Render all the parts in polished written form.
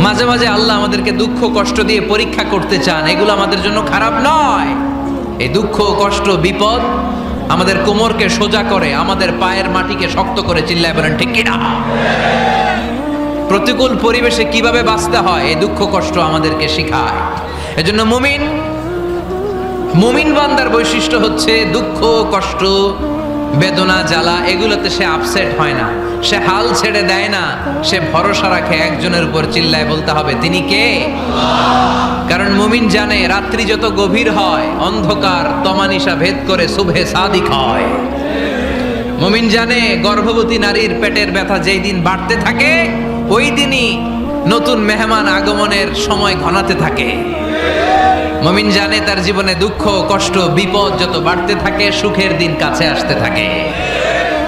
মাঝে মাঝে আল্লাহ আমাদেরকে দুঃখ কষ্ট দিয়ে পরীক্ষা করতে চান, এগুলো আমাদের জন্য খারাপ নয়। এই দুঃখ কষ্ট বিপদ আমাদের কোমরকে সোজা করে, আমাদের পায়ের মাটিকে শক্ত করে, চিল্লায় বলেন ঠিক কিনা? প্রতিকূল পরিবেশে কিভাবে বাঁচতে হয় এই দুঃখ কষ্ট আমাদেরকে শেখায়। এজন্য মুমিন বান্দার বৈশিষ্ট্য হচ্ছে দুঃখ কষ্ট বেদনা জ্বালা এগুলোতে সে আপসেট হয় না, সে হাল ছেড়ে দেয় না, সে ভরসা রাখে একজনের উপর, চিল্লায় বলতে হবে তিনি কে? কারণ মুমিন জানে রাত্রি যত গভীর হয় অন্ধকার তমানিসা ভেদ করে সুবহে সাদিক হয়। মুমিন জানে গর্ভবতী নারীর পেটের ব্যথা যেই দিন বাড়তে থাকে ওই দিনই নতুন মেহমান আগমনের সময় ঘনাতে থাকে। মুমিন জানে তার জীবনে দুঃখ কষ্ট বিপদ যত বাড়তে থাকে সুখের দিন কাছে আসতে থাকে।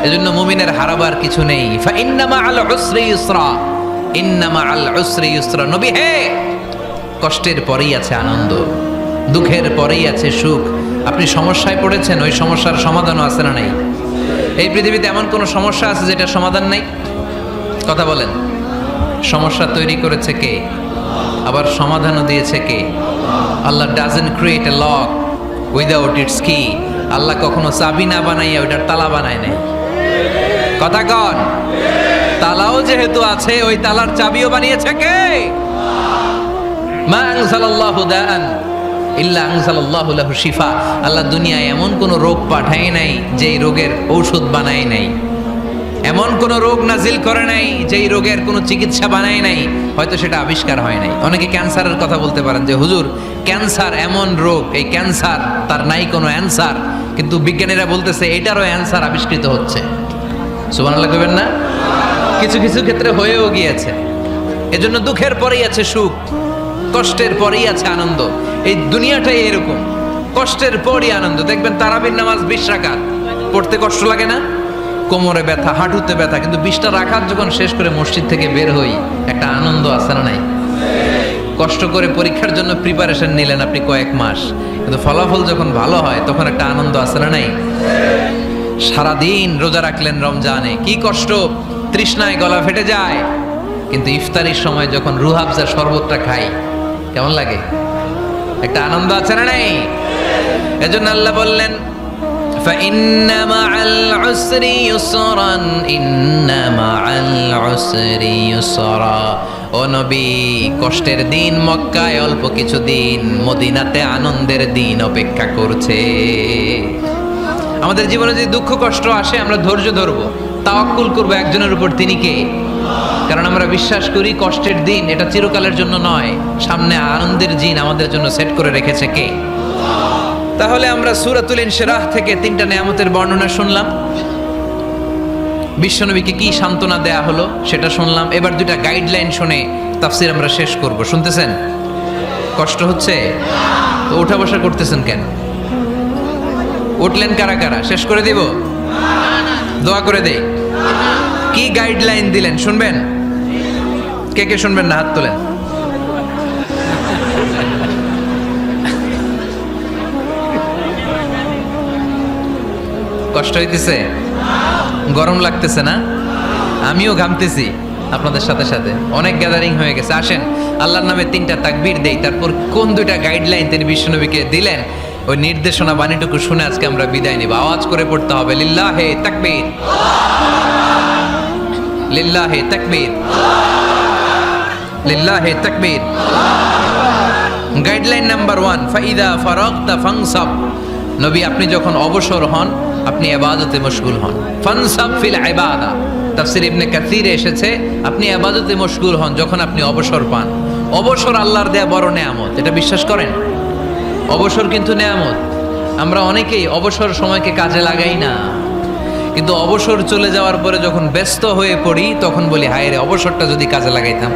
এজন্য মুমিনের হারাবার কিছু নেই। ফা ইন্না মাআল উসরি ইউসরা, ইন্না মাআল উসরি ইউসরা। নবী হে, কষ্টের পরেই আছে আনন্দ, দুঃখের পরেই আছে সুখ। আপনি সমস্যায় পড়েছেন, ওই সমস্যার সমাধানও আছে না নাই? এই পৃথিবীতে এমন কোন সমস্যা আছে যেটা সমাধান নাই? কথা বলেন। সমস্যা তৈরি করেছে কে? আবার সমাধানও দিয়েছে কে? Allah doesn't create a lock without its key. Allah কখনো চাবি না বানাইয়া ওইটার তালা বানায় নাই। কথা কন। তালাও যেহেতু আছে ওই তালার চাবিও বানিয়েছে কে? মা আনজালাল্লাহু দাআন ইল্লা আনজালাল্লাহু লাহু শিফা। আল্লাহ দুনিয়ায় এমন কোন রোগ পাঠায় নাই যেই রোগের ঔষধ বানায় নাই, এমন কোন রোগ নাজিল করে নাই যেই রোগের কোনো চিকিৎসা বানায় নাই, হয়তো সেটা আবিষ্কার হয় নাই। অনেকে ক্যান্সারের কথা বলতে পারেন যে হুজুর ক্যান্সার এমন রোগ, এই ক্যান্সার তার নাই কোনো অ্যান্সার, কিন্তু বিজ্ঞানীরা বলতেছে এটারও অ্যান্সার আবিষ্কৃত হচ্ছে। সুবহানাল্লাহ কইবেন না? কিছু কিছু ক্ষেত্রে হয়েও গিয়েছে। এজন্য দুঃখের পরেই আছে সুখ, কষ্টের পরেই আছে আনন্দ। এই দুনিয়াটাই এরকম, কষ্টের পরই আনন্দ। দেখবেন তারাবির নামাজ 20 রাকাত পড়তে কষ্ট লাগে না? কোমরে ব্যথা, হাঁটুতে ব্যথা, কিন্তু 20টা রাকাত যখন শেষ করে মসজিদ থেকে বের হই একটা আনন্দ আছে না নাই? কষ্ট করে পরীক্ষার জন্য প্রিপারেশন নিলেন আপনি কয়েক মাস, কিন্তু ফলাফল যখন ভালো হয় তখন একটা আনন্দ আছে না নাই? সারাদিন রোজা রাখলেন রমজানে, কি কষ্ট, তৃষ্ণায় গলা ফেটে যায়, কিন্তু ইফতারির সময় যখন রুহ আফজা শরবতটা খাই কেমন লাগে? একটা আনন্দ আছে না নাই? এজন্য আল্লাহ বললেন فإن مع العسر يسرا إن مع العسر يسرا। ও নবী, কষ্টের দিন মক্কায় অল্প কিছু দিন, মদিনাতে আনন্দের দিন অপেক্ষা করছে। আমাদের জীবনে যদি দুঃখ কষ্ট আসে আমরা ধৈর্য ধরবো, তাওয়াক্কুল করবো একজনের উপর, তিনি কে? কারণ আমরা বিশ্বাস করি কষ্টের দিন এটা চিরকালের জন্য নয়, সামনে আনন্দের দিন আমাদের জন্য সেট করে রেখেছে কে? তাহলে আমরা সূরাতুল ইনশিরাহ থেকে 3টা নিয়ামতের বর্ণনা শুনলাম, বিশ্বনবীকে কি সান্ত্বনা দেয়া হলো সেটা শুনলাম। এবার 2টা গাইডলাইন শুনে তাফসীর আমরা শেষ করব। শুনতেছেন? কষ্ট হচ্ছে তো ওঠা বসা করতেছেন কেন? উঠলেন কারা কারা? শেষ করে দিব? দোয়া করে দেই। কি গাইডলাইন দিলেন শুনবেন? কে কে শুনবেন না হাত তোলেন। কষ্ট হইতেছে? গরম লাগতেছে না? আমিও ঘামতেছি আপনাদের সাথে সাথে। অনেক গ্যাদারিং হয়ে গেছে। আসেন আল্লাহর নামে 3টা তাকবীর দেই, তারপর কোন 2টা গাইডলাইন তিনি বিশ্বনবীকে দিলেন ওই নির্দেশনা বাণীটুকু শুনে আজকে আমরা বিদায় নিব। আওয়াজ করে পড়তে হবে লিল্লাহে তাকবীর, লিল্লাহে তাকবীর, লিল্লাহে তাকবীর। গাইডলাইন নাম্বার 1, ফাইদা ফারাগতা ফানসাব। নবী আপনি যখন অবসর হন আপনি ইবাদতে মশগুল হন। ফানসাব ফিল ইবাদা, তাফসীর ইবনে কাসিরে এসেছে আপনি ইবাদতে মশগুল হন যখন আপনি অবসর পান। অবসর আল্লাহর দেয়া বড় নেয়ামত, এটা বিশ্বাস করেন? অবসর কিন্তু নেয়ামত। আমরা অনেকেই অবসর সময়কে কাজে লাগাই না, কিন্তু অবসর চলে যাওয়ার পরে যখন ব্যস্ত হয়ে পড়ি তখন বলি হায় রে, অবসরটা যদি কাজে লাগাইতাম।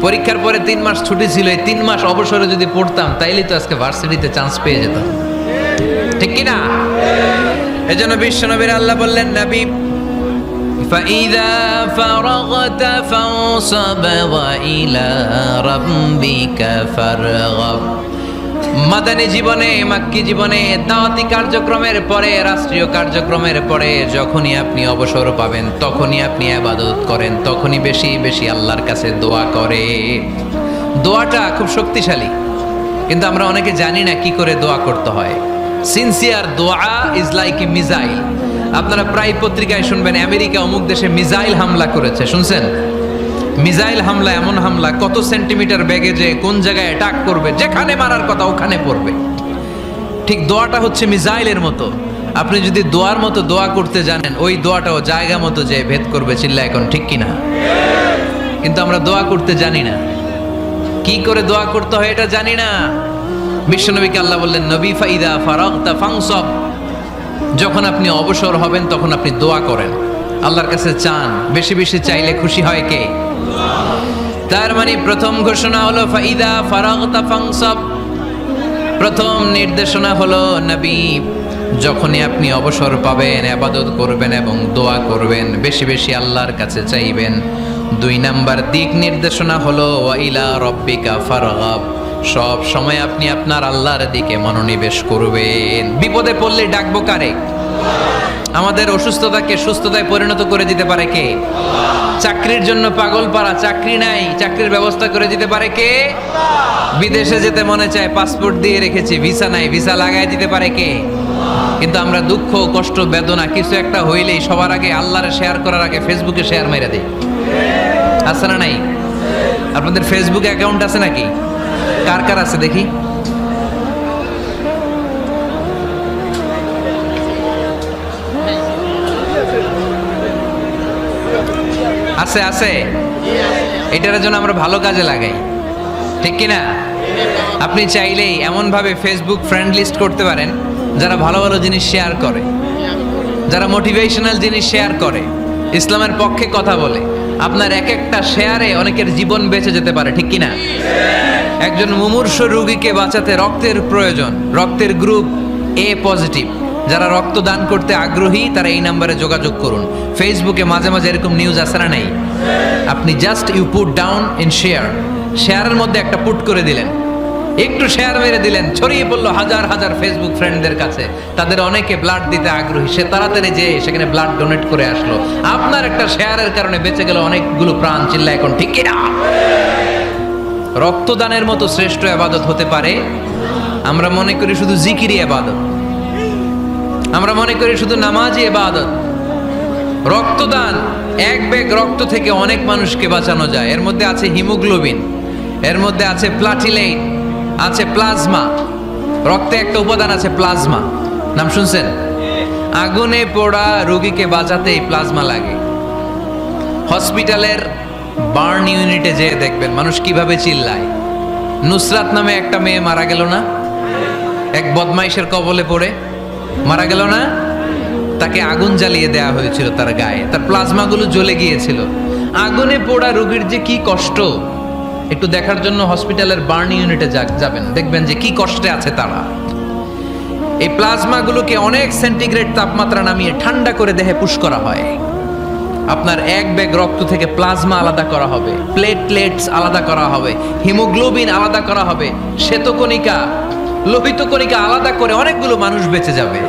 পরীক্ষার পরে 3 মাস ছুটি ছিল, এই 3 মাস অবসরে যদি পড়তাম তাইলে তো আজকে ভার্সিটিতে চান্স পেয়ে যেতাম, ঠিক কি না? এজন্য বিশ্বনবীর আল্লাহ বললেন নবী ফাইদা ফারাগতা ফানসাব ওয়া ইলা রাব্বিকা ফারগাব। মাদানী জীবনে, মাক্কি জীবনে, দাওয়াতি কার্যক্রমের পরে, রাষ্ট্রীয় কার্যক্রমের পরে যখনই আপনি অবসর পাবেন তখনই আপনি ইবাদত করেন, তখনই বেশি বেশি আল্লাহর কাছে দোয়া করে। দোয়াটা খুব শক্তিশালী, কিন্তু আমরা অনেকে জানি না কি করে দোয়া করতে হয়। সিনসিয়ার দোয়া ইজ লাইক এ মিসাইল। আপনারা প্রায় পত্রিকায় শুনবেন আমেরিকা অমুক দেশে মিসাইল হামলা করেছে, শুনছেন? মিসাইল হামলা এমন হামলা, কত সেন্টিমিটার বেগে যে কোন জায়গায় অ্যাটাক করবে, যেখানে মারার কথা ওখানে পড়বে। ঠিক দোয়াটা হচ্ছে মিসাইলের মতো। আপনি যদি দোয়ার মতো দোয়া করতে জানেন, ওই দোয়াটাও জায়গা মতো যে ভেদ করবে। চিল্লা এখন ঠিক কিনা? কিন্তু আমরা দোয়া করতে জানি না, কি করে দোয়া করতে হয় এটা জানি না। বিশ্বনবীকে আল্লাহ বললেন, নবী ফাইদা ফারাগতা ফানসব, যখন আপনি অবসর হবেন তখন আপনি দোয়া করেন, আল্লাহর কাছে চান। বেশি বেশি চাইলে খুশি হয় কে? তার মানে প্রথম ঘোষণা হলো ফাইদা ফারাগতা ফানসব। প্রথম নির্দেশনা হলো নবী, যখনই আপনি অবসর পাবেন ইবাদত করবেন এবং দোয়া করবেন, বেশি বেশি আল্লাহর কাছে চাইবেন। 2 নাম্বার দিক নির্দেশনা হলো ওয়াইলা রব্বিকা ফারগাব, সব সময় আপনি আপনার আল্লাহর দিকে মনোনিবেশ করবেন। বিপদে পড়লে ডাকবো কারে? আমাদের অসুস্থতাকে সুস্থতায় পরিণত করে দিতে পারে কে? চাকরির জন্য পাগল পারা, চাকরি নাই, চাকরির ব্যবস্থা করে দিতে পারে কে? বিদেশে যেতে মনে চায়, পাসপোর্ট দিয়ে রেখেছি, ভিসা নাই, ভিসা লাগাই দিতে পারে কে? কিন্তু আমরা দুঃখ, কষ্ট, বেদনা কিছু একটা হইলেই সবার আগে আল্লাহরে শেয়ার করার আগে ফেসবুকে শেয়ার মেরে দেই। আছে না নাই? আপনাদের ফেসবুক অ্যাকাউন্ট আছে নাকি? কার কার আছে দেখি? আছে আছে। এটার জন্য আমরা ভালো কাজে লাগাই, ঠিক কিনা? আপনি চাইলেই এমন ভাবে ফেসবুক ফ্রেন্ড লিস্ট করতে পারেন যারা ভালো ভালো জিনিস শেয়ার করে, যারা মোটিভেশনাল জিনিস শেয়ার করে, ইসলামের পক্ষে কথা বলে। আপনার এক একটা শেয়ারে অনেকের জীবন বেঁচে যেতে পারে, ঠিক কিনা? একজন মুমূর্ষু রোগীকে বাঁচাতে রক্তের প্রয়োজন, রক্তের গ্রুপ এ পজিটিভ। যারা রক্ত দান করতে আগ্রহী তারা এই নাম্বারে যোগাযোগ করুন। ফেসবুকে মাঝে মাঝে এরকম নিউজ আসে না নাই? আপনি just you put down in share, শেয়ারের মধ্যে একটা পুট করে দিলেন, একটু শেয়ার মেরে দিলেন, ছড়িয়ে পড়লো হাজার হাজার ফেসবুক ফ্রেন্ডদের কাছে। তাদের অনেকে ব্লাড দিতে আগ্রহী, সে তাড়াতাড়ি যে সেখানে ব্লাড ডোনেট করে আসলো। আপনার একটা শেয়ারের কারণে বেঁচে গেল অনেকগুলো প্রাণ। চিল্লা এখন ঠিক কিনা? রক্তদানের মতো শ্রেষ্ঠ ইবাদত হতে পারে? আমরা মনে করি শুধু জিকিরি ইবাদত, আমরা মনে করি শুধু নামাজি ইবাদত। রক্তদান, এক ব্যাগ রক্ত থেকে অনেক মানুষকে বাঁচানো যায়। এর মধ্যে আছে হিমোগ্লোবিন, এর মধ্যে আছে প্লাটিলেট, আছে প্লাজমা। রক্তে একটা উপাদান আছে প্লাজমা, নাম শুনছেন? আগুনে পোড়া রোগীকে বাঁচাতেই প্লাজমা লাগে। হসপিটালের বার্ন ইউনিটে যেয়ে দেখবেন মানুষ কিভাবে চিল্লায়। নুসরাত নামে একটা মেয়ে মারা গেল না? এক বদমাইশের কবলে পড়ে মারা গেল না? তাকে আগুন জ্বালিয়ে দেয়া হয়েছিল তার গায়ে, তার প্লাজমাগুলো জ্বলে গিয়েছিল। আগুনে পোড়া রোগীর যে কি কষ্ট, একটু দেখার জন্য হসপিটালের বার্ন ইউনিটে যাবেন, দেখবেন যে কি কষ্টে আছে তারা। এই প্লাজমাগুলোকে অনেক সেন্টিগ্রেড তাপমাত্রা নামিয়ে ঠান্ডা করে দেহে পুশ করা হয়। আপনার এক ব্যাগ রক্ত থেকে প্লাজমা আলাদা করা হবে, প্লেটলেটস আলাদা করা হবে, হিমোগ্লোবিন আলাদা করা হবে, শ্বেতকণিকা, লোহিত কণিকা আলাদা করে অনেকগুলো মানুষ বেঁচে যাবে।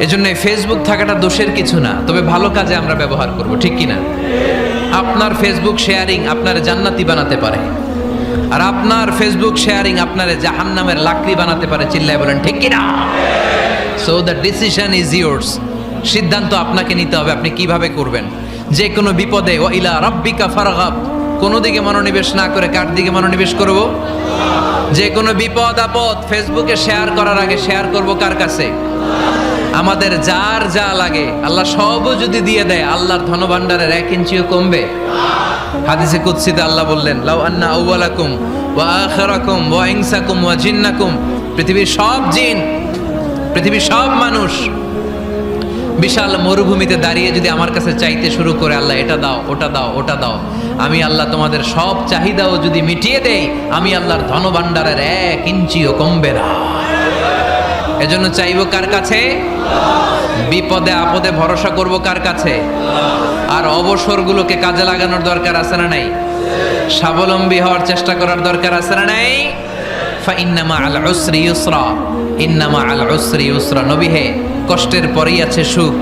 এজন্য ফেসবুক থাকাটা দোষের কিছু না, তবে ভালো কাজে আমরা ব্যবহার করব, ঠিক কিনা? আপনার ফেসবুক শেয়ারিং আপনার জান্নাতি বানাতে পারে, আর আপনার ফেসবুক শেয়ারিং আপনার জাহান্নামের লাকড়ি বানাতে পারে। চিল্লায় বলেন ঠিক কিনা? So the decision is yours. সিদ্ধান্ত আপনাকে নিতে হবে, আপনি কিভাবে করবেন। যে কোনো বিপদে ওয়াইলা রাব্বিকা ফারগাব, কোনো দিকে মনোনিবেশ না করে কার দিকে মনোনিবেশ করব? যে কোনো বিপদ আপদ ফেসবুকে শেয়ার করার আগে শেয়ার করব কার কাছে? আমাদের যার যা লাগে আল্লাহ সবও যদি দিয়ে দেয়, আল্লাহর ধনভাণ্ডারের 1 ইঞ্চিও কমবে? হাদিসে কুদসিতে আল্লাহ বললেন, লাউ আন্না আউওয়ালাকুম ওয়া আখিরাকুম ওয়া ইনসাকুম ওয়া জিন্নাকুম, পৃথিবীর সব জিন, পৃথিবীর সব মানুষ বিশাল মরুভূমিতে দাঁড়িয়ে যদি আমার কাছে চাইতে শুরু করে, আল্লাহ এটা দাও, ওটা দাও, ওটা দাও, আমি আল্লাহ তোমাদের সব চাহিদাও যদি মিটিয়ে দেই, আমি আল্লাহর ধনভাণ্ডারের 1 ইঞ্চিও কমবে না। এজন্য চাইবো কার কাছে? বিপদে আপদে ভরসা করব কার কাছে? আর অবসরগুলোকে কাজে লাগানোর দরকার আছে না নাই? স্বাবলম্বী হওয়ার চেষ্টা করার দরকার আছে না নাই? ফাইন্না মাআল উসরি ইউসরা, ইন্না মাআল উসরি ইউসরা। নবী হে, কষ্টের পরেই আছে সুখ,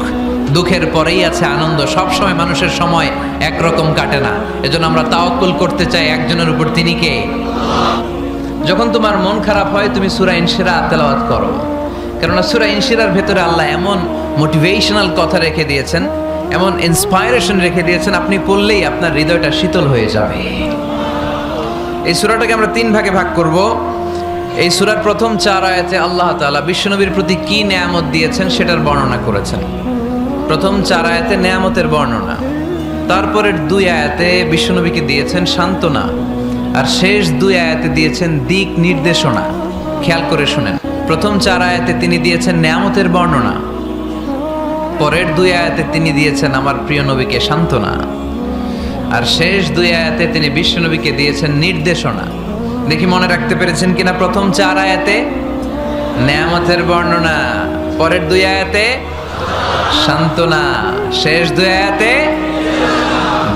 দুঃখের পরেই আছে আনন্দ। সব সময় মানুষের সময় একরকম কাটে না। এজন্য আমরা তাওয়াক্কুল করতে চাই একজনের উপর, তিনি কে? যখন তোমার মন খারাপ হয় তুমি সূরা ইনশিরাহ তেলাওয়াত করো, কেননা সূরা ইনশিরাহর ভেতরে আল্লাহ এমন মোটিভেশনাল কথা রেখে দিয়েছেন, এমন ইন্সপায়ারেশন রেখে দিয়েছেন, আপনি পড়লেই আপনার হৃদয়টা শীতল হয়ে যাবে। এই সূরাটাকে আমরা 3 ভাগে ভাগ করব। এই সূরার প্রথম 4 আয়াতে আল্লাহ তাআলা বিশ্বনবীর প্রতি কি নেয়ামত দিয়েছেন সেটার বর্ণনা করেছেন। প্রথম 4 আয়াতে নেয়ামতের বর্ণনা, তারপরের 2 আয়াতে বিশ্বনবীকে দিয়েছেন সান্ত্বনা, আর শেষ 2 আয়াতে দিয়েছেন দিক নির্দেশনা। খেয়াল করে শুনেন, প্রথম 4 আয়াতে তিনি দিয়েছেন নেয়ামতের বর্ণনা, পরের 2 আয়াতে তিনি দিয়েছেন আমার প্রিয় নবীকে সান্ত্বনা, আর শেষ 2 আয়াতে তিনি বিশ্বনবীকে দিয়েছেন নির্দেশনা। দেখি মনে রাখতে পেরেছেন কিনা? প্রথম 4 আয়াতে নেয়ামতের বর্ণনা, পরের 2 আয়াতে সান্ত্বনা, শেষ 2 আয়াতে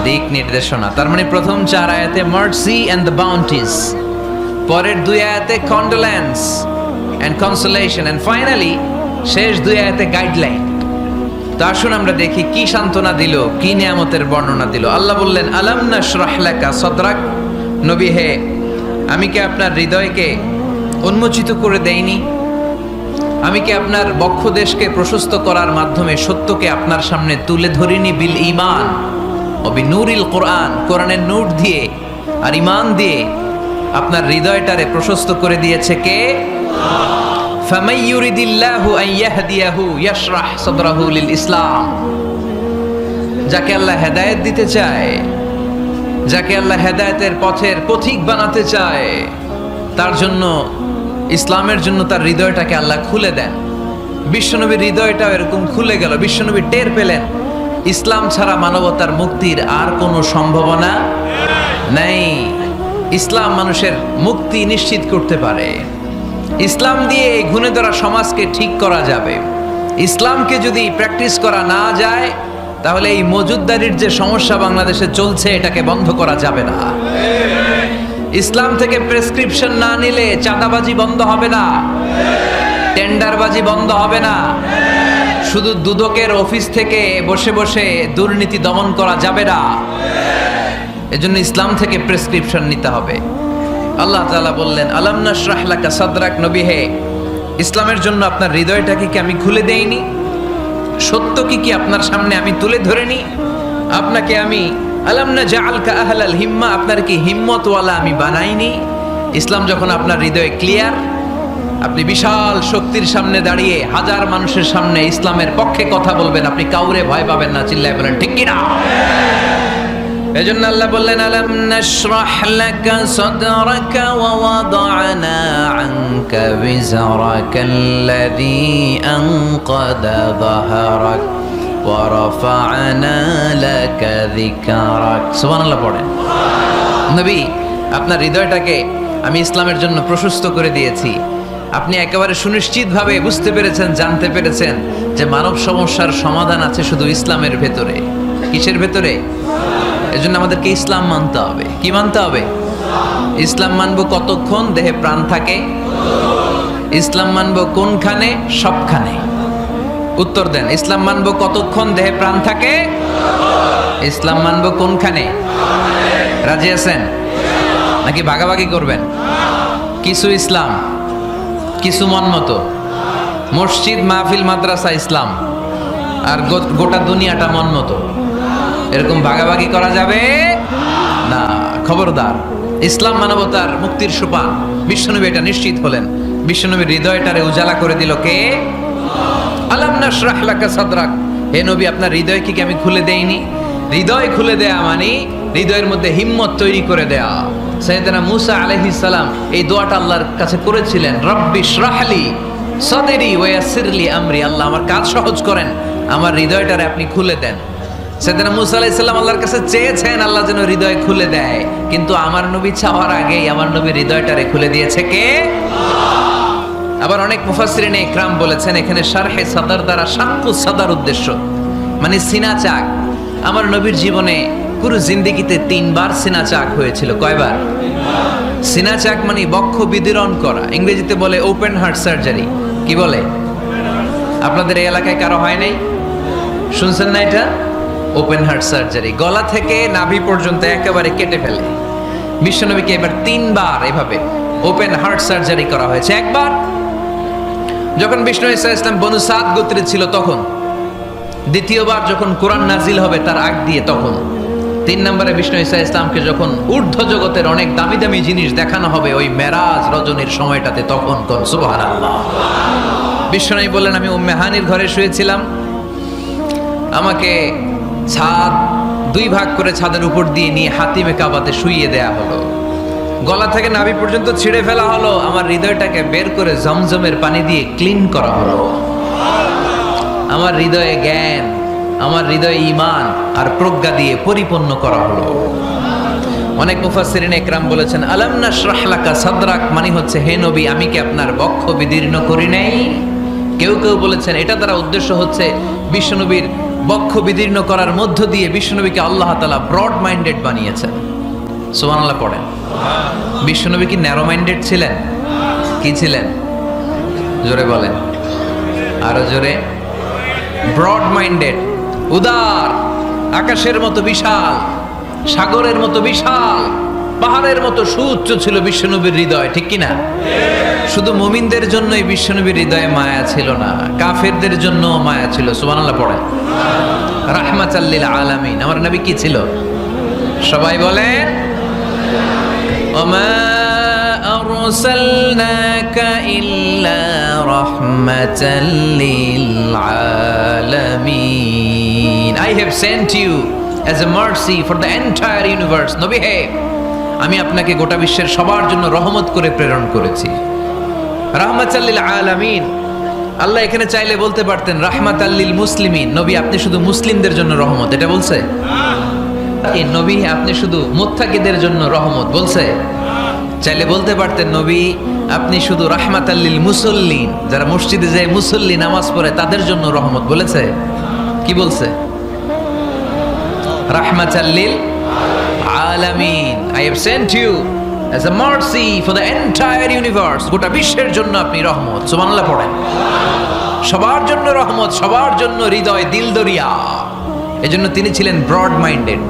দিক নির্দেশনা। তার মানে প্রথম 4 আয়াতে মার্সি এন্ড দ্য বাউন্টিস, পরের 2 আয়াতে condolence and consolation, and finally শেষ 2 আয়াতে গাইডলাইন। তো আসুন আমরা দেখি কি সান্ত্বনা দিল, কি নিয়ামতের বর্ণনা দিল। আল্লাহ বললেন, আলাম নাশরাহ লাকা সাদরাক। নবী হে, আমি কি আপনার হৃদয়কে উন্মোচিত করে দেইনি? আমি কি আপনার বক্ষদেশকে প্রশস্ত করার মাধ্যমে সত্যকে আপনার সামনে তুলে ধরিনি? বিল ঈমান ও বিনূরিল কোরআন, কোরআনের নূর দিয়ে আর ঈমান দিয়ে আপনার হৃদয়টারে প্রশস্ত করে দিয়েছে কে? ফামাই ইউরিদিল্লাহু আন ইয়াহদিয়াহু ইয়াশরাহ সাদরাহু লিল ইসলাম। যাকে আল্লাহ হেদায়েত দিতে চায়, যাকে আল্লাহ হেদায়েতের পথের পথিক বানাতে চায়, তার জন্য, ইসলামের জন্য তার হৃদয়টাকে আল্লাহ খুলে দেন। বিশ্বনবীর হৃদয়টাও এরকম খুলে গেল। বিশ্বনবী টের পেলেন ইসলাম ছাড়া মানবতার মুক্তির আর কোনো সম্ভাবনা নেই। ইসলাম মানুষের মুক্তি নিশ্চিত করতে পারে। ইসলাম দিয়ে এই গুণে ধরা সমাজকে ঠিক করা যাবে। ইসলামকে যদি প্র্যাকটিস করা না যায়, তাহলে এই মজুদদারির যে সমস্যা বাংলাদেশে চলছে, এটাকে বন্ধ করা যাবে না। ইসলাম থেকে প্রেসক্রিপশন না নিলে চাঁদাবাজি বন্ধ হবে না, টেন্ডারবাজি বন্ধ হবে না, শুধু দুদকের অফিস থেকে বসে বসে দুর্নীতি দমন করা যাবে না। এজন্য ইসলাম থেকে প্রেসক্রিপশন নিতে হবে। আল্লাহ তাআলা বললেন, আলাম নাশরাহ লাকা সাদরাক। নবী হে, ইসলামের জন্য আপনার হৃদয়টাকে কি আমি খুলে দেইনি? সত্য কি আপনার সামনে আমি তুলে ধরিনি? আপনাকে আমি আলাম নাজআলকা আহলাল হিম্মা, আপনার কি হিম্মতওয়ালা আমি বানাইনি? ইসলাম যখন আপনার হৃদয়ে ক্লিয়ার, আপনি বিশাল শক্তির সামনে দাঁড়িয়ে হাজার মানুষের সামনে ইসলামের পক্ষে কথা বলবেন, আপনি কাউরে ভয় পাবেন না। চিল্লায় বলেন ঠিক কিনা? এজন্য আল্লাহ বললেন, আলাম নাশরাহ লাকা সাদরাকা ওয়া ওয়াদা'না আনকা বিজরাকাল্লাযী আনকাদা যাহরাক ওয়া রাফা'না লাকা যিকরাক। সুবহানাল্লাহ পড়েন। নবী, আপনার হৃদয়টাকে আমি ইসলামের জন্য প্রশস্ত করে দিয়েছি। আপনি একেবারে সুনিশ্চিতভাবে বুঝতে পেরেছেন, জানতে পেরেছেন যে মানব সমস্যার সমাধান আছে শুধু ইসলামের ভেতরে। কিসের ভেতরে? এজন্য আমাদেরকে ইসলাম মানতে হবে। কি মানতে হবে? ইসলাম মানবো কতক্ষণ দেহে প্রাণ থাকে? ইসলাম মানবো কোনখানে? সবখানে। উত্তর দেন, ইসলাম মানবো কতক্ষণ দেহে প্রাণ থাকে? ইসলাম মানবো কোনখানে? রাজি আছেন নাকি ভাগাভাগি করবেন? কিছু ইসলাম, কিছু মন মতো। মসজিদ, মাহফিল, মাদ্রাসা ইসলাম, আর গোটা দুনিয়াটা মন মতো। এরকম ভাগাভাগি করা যাবে না, খবরদার। ইসলাম মানবতার মুক্তির সোপান। বিশ্বনবী এটা নিশ্চিত হলেন। বিশ্বনবীর হৃদয়টারে উজালা করে দিল কে? আলাম নাশরাহ লাকা সাদরাক। হে নবী, আপনার হৃদয় কি আমি খুলে দেইনি? হৃদয় খুলে দেয়া মানে হৃদয়ের মধ্যে হিম্মত তৈরি করে দেয়া। সাইয়েদনা মূসা আলাইহিস সালাম এই দোয়াটা আল্লাহর কাছে করেছিলেন, রব্বি ইশরাহলি সাদরি ওয়া ইয়াসসিরলি আমরি। আল্লাহ, আমার কাজ সহজ করেন, আমার হৃদয়টারে আপনি খুলে দেন। সাইয়েদনা মূসা আলাইহিস সালাম আল্লাহর কাছে চেয়েছেন আল্লাহ যেন হৃদয় খুলে দেয়, কিন্তু আমার নবী চাওয়ার আগেই আমার নবীর হৃদয়টারে খুলে দিয়েছে কে? আবার অনেক মুফাসসিরিন ইকরাম বলেছেন এখানে শারহে সাদর দ্বারা শাক্কু সাদর উদ্দেশ্য, মানে সিনা চাক। আমার নবীর জীবনে পুরো জিন্দেগিতে 3 বার সিনা চাক হয়েছিল। কয়বার? সিনা চাক মানে বক্ষ বিদীর্ণ করা, ইংরেজিতে বলে ওপেন হার্ট সার্জারি। কি বলে? আপনাদের এই এলাকায় কারো হয় নাই? শুনছেন না এটা? ওপেন হার্ট সার্জারি, গলা থেকে নাভি পর্যন্ত একেবারে কেটে ফেলে। বিশ্বনবীকে এবার 3 বার এভাবে ওপেন হার্ট সার্জারি করা হয়েছে। একবার যখন বিষ্ণু ঈসা ইসলাম বনু সাদ গোত্রে ছিল তখন, দ্বিতীয়বার যখন কোরআন নাজিল হবে তার আগ দিয়ে তখন, 3 নম্বরে বিষ্ণু ঈসা ইসলামকে যখন ঊর্ধ্ব জগতের অনেক দামি দামি জিনিস দেখানো হবে ওই মেরাজ রজনীর সময়টাতে, তখন কোন সুবহানাল্লাহ। বিশ্বনবী বললেন, আমি উম্মে হানির ঘরে শুয়েছিলাম, আমাকে ছাদ 2 ভাগ করে ছাদের উপর দিয়ে নিয়ে হাতিমে কাবাতে শুইয়ে দেয়া হলো, গলা থেকে নাভি পর্যন্ত ছিঁড়ে ফেলা হলো, আমার হৃদয়টাকে বের করে জমজমের পানি দিয়ে ক্লিন করা হলো, আমার হৃদয়ে জ্ঞান, আমার হৃদয়ে ঈমান আর প্রজ্ঞা দিয়ে পরিপূর্ণ করা হলো। অনেক মুফাসসিরিন একরাম বলেছেন, আলাম নাশরাহ লাকা সাদরাক মানে হচ্ছে, হে নবী আমি কি আপনার বক্ষ বিদীর্ণ করি নাই? কেউ কেউ বলেছেন এটা দ্বারা উদ্দেশ্য হচ্ছে বিশ্বনবীর বক্ষ বিদীর্ণ করার মধ্য দিয়ে বিশ্বনবীকে আল্লাহ তাআলা ব্রড মাইন্ডেড বানিয়েছেন। সুবহানাল্লাহ পড়েন। বিশ্বনবী কি ন্যারো মাইন্ডেড ছিলেন? কি ছিলেন? জোরে বলেন, আরো জোরে। ব্রড মাইন্ডেড, উদার, আকাশের মতো বিশাল, সাগরের মতো বিশাল, পাহাড়ের মতো সুউচ্চ ছিল বিশ্বনবীর হৃদয়, ঠিক কিনা? শুধু মুমিনদের জন্যই বিশ্বনবীর হৃদয়ে মায়া ছিল না, কাফেরদের জন্য মায়া ছিল। সুবহানাল্লাহ পড়েন। রাহমাতাল লিল আলামিন, আমার নবী কি ছিল? সবাই বলেন, ওমা আরসালনাকা ইল্লা রাহমাতাল লিল আলামিন। I have sent you as a mercy for the entire universe. নবী হে, আমি আপনাকে গোটা বিশ্বের সবার জন্য রহমত করে প্রেরণ করেছি। রাহমাতাল লিল আলামিন, আল্লাহ এখানে চাইলে বলতে পারতেন রাহমাতাল লিল মুসলিমিন, নবী আপনি শুধু মুসলিমদের জন্য রহমত, এটা বলছে? এই নবী আপনি শুধু মুত্তাকিদের জন্য রহমত, বলছে? চাইলে বলতে পারতেন নবী আপনি শুধু রাহমাতাল লিল মুসল্লিন, যারা মসজিদে যায় মুসল্লি নামাজ পড়ে তাদের জন্য রহমত, বলেছে? কি বলছে? রাহমাতাল লিল আলামিন, I have sent you as a mercy for the entire universe. গোটা বিশ্বের জন্য আপনি রহমত। সুবহানাল্লাহ পড়েন। সবার জন্য রহমত, সবার জন্য হৃদয় দিল দরিয়া। এজন্য তিনি ছিলেন ব্রড মাইন্ডেড,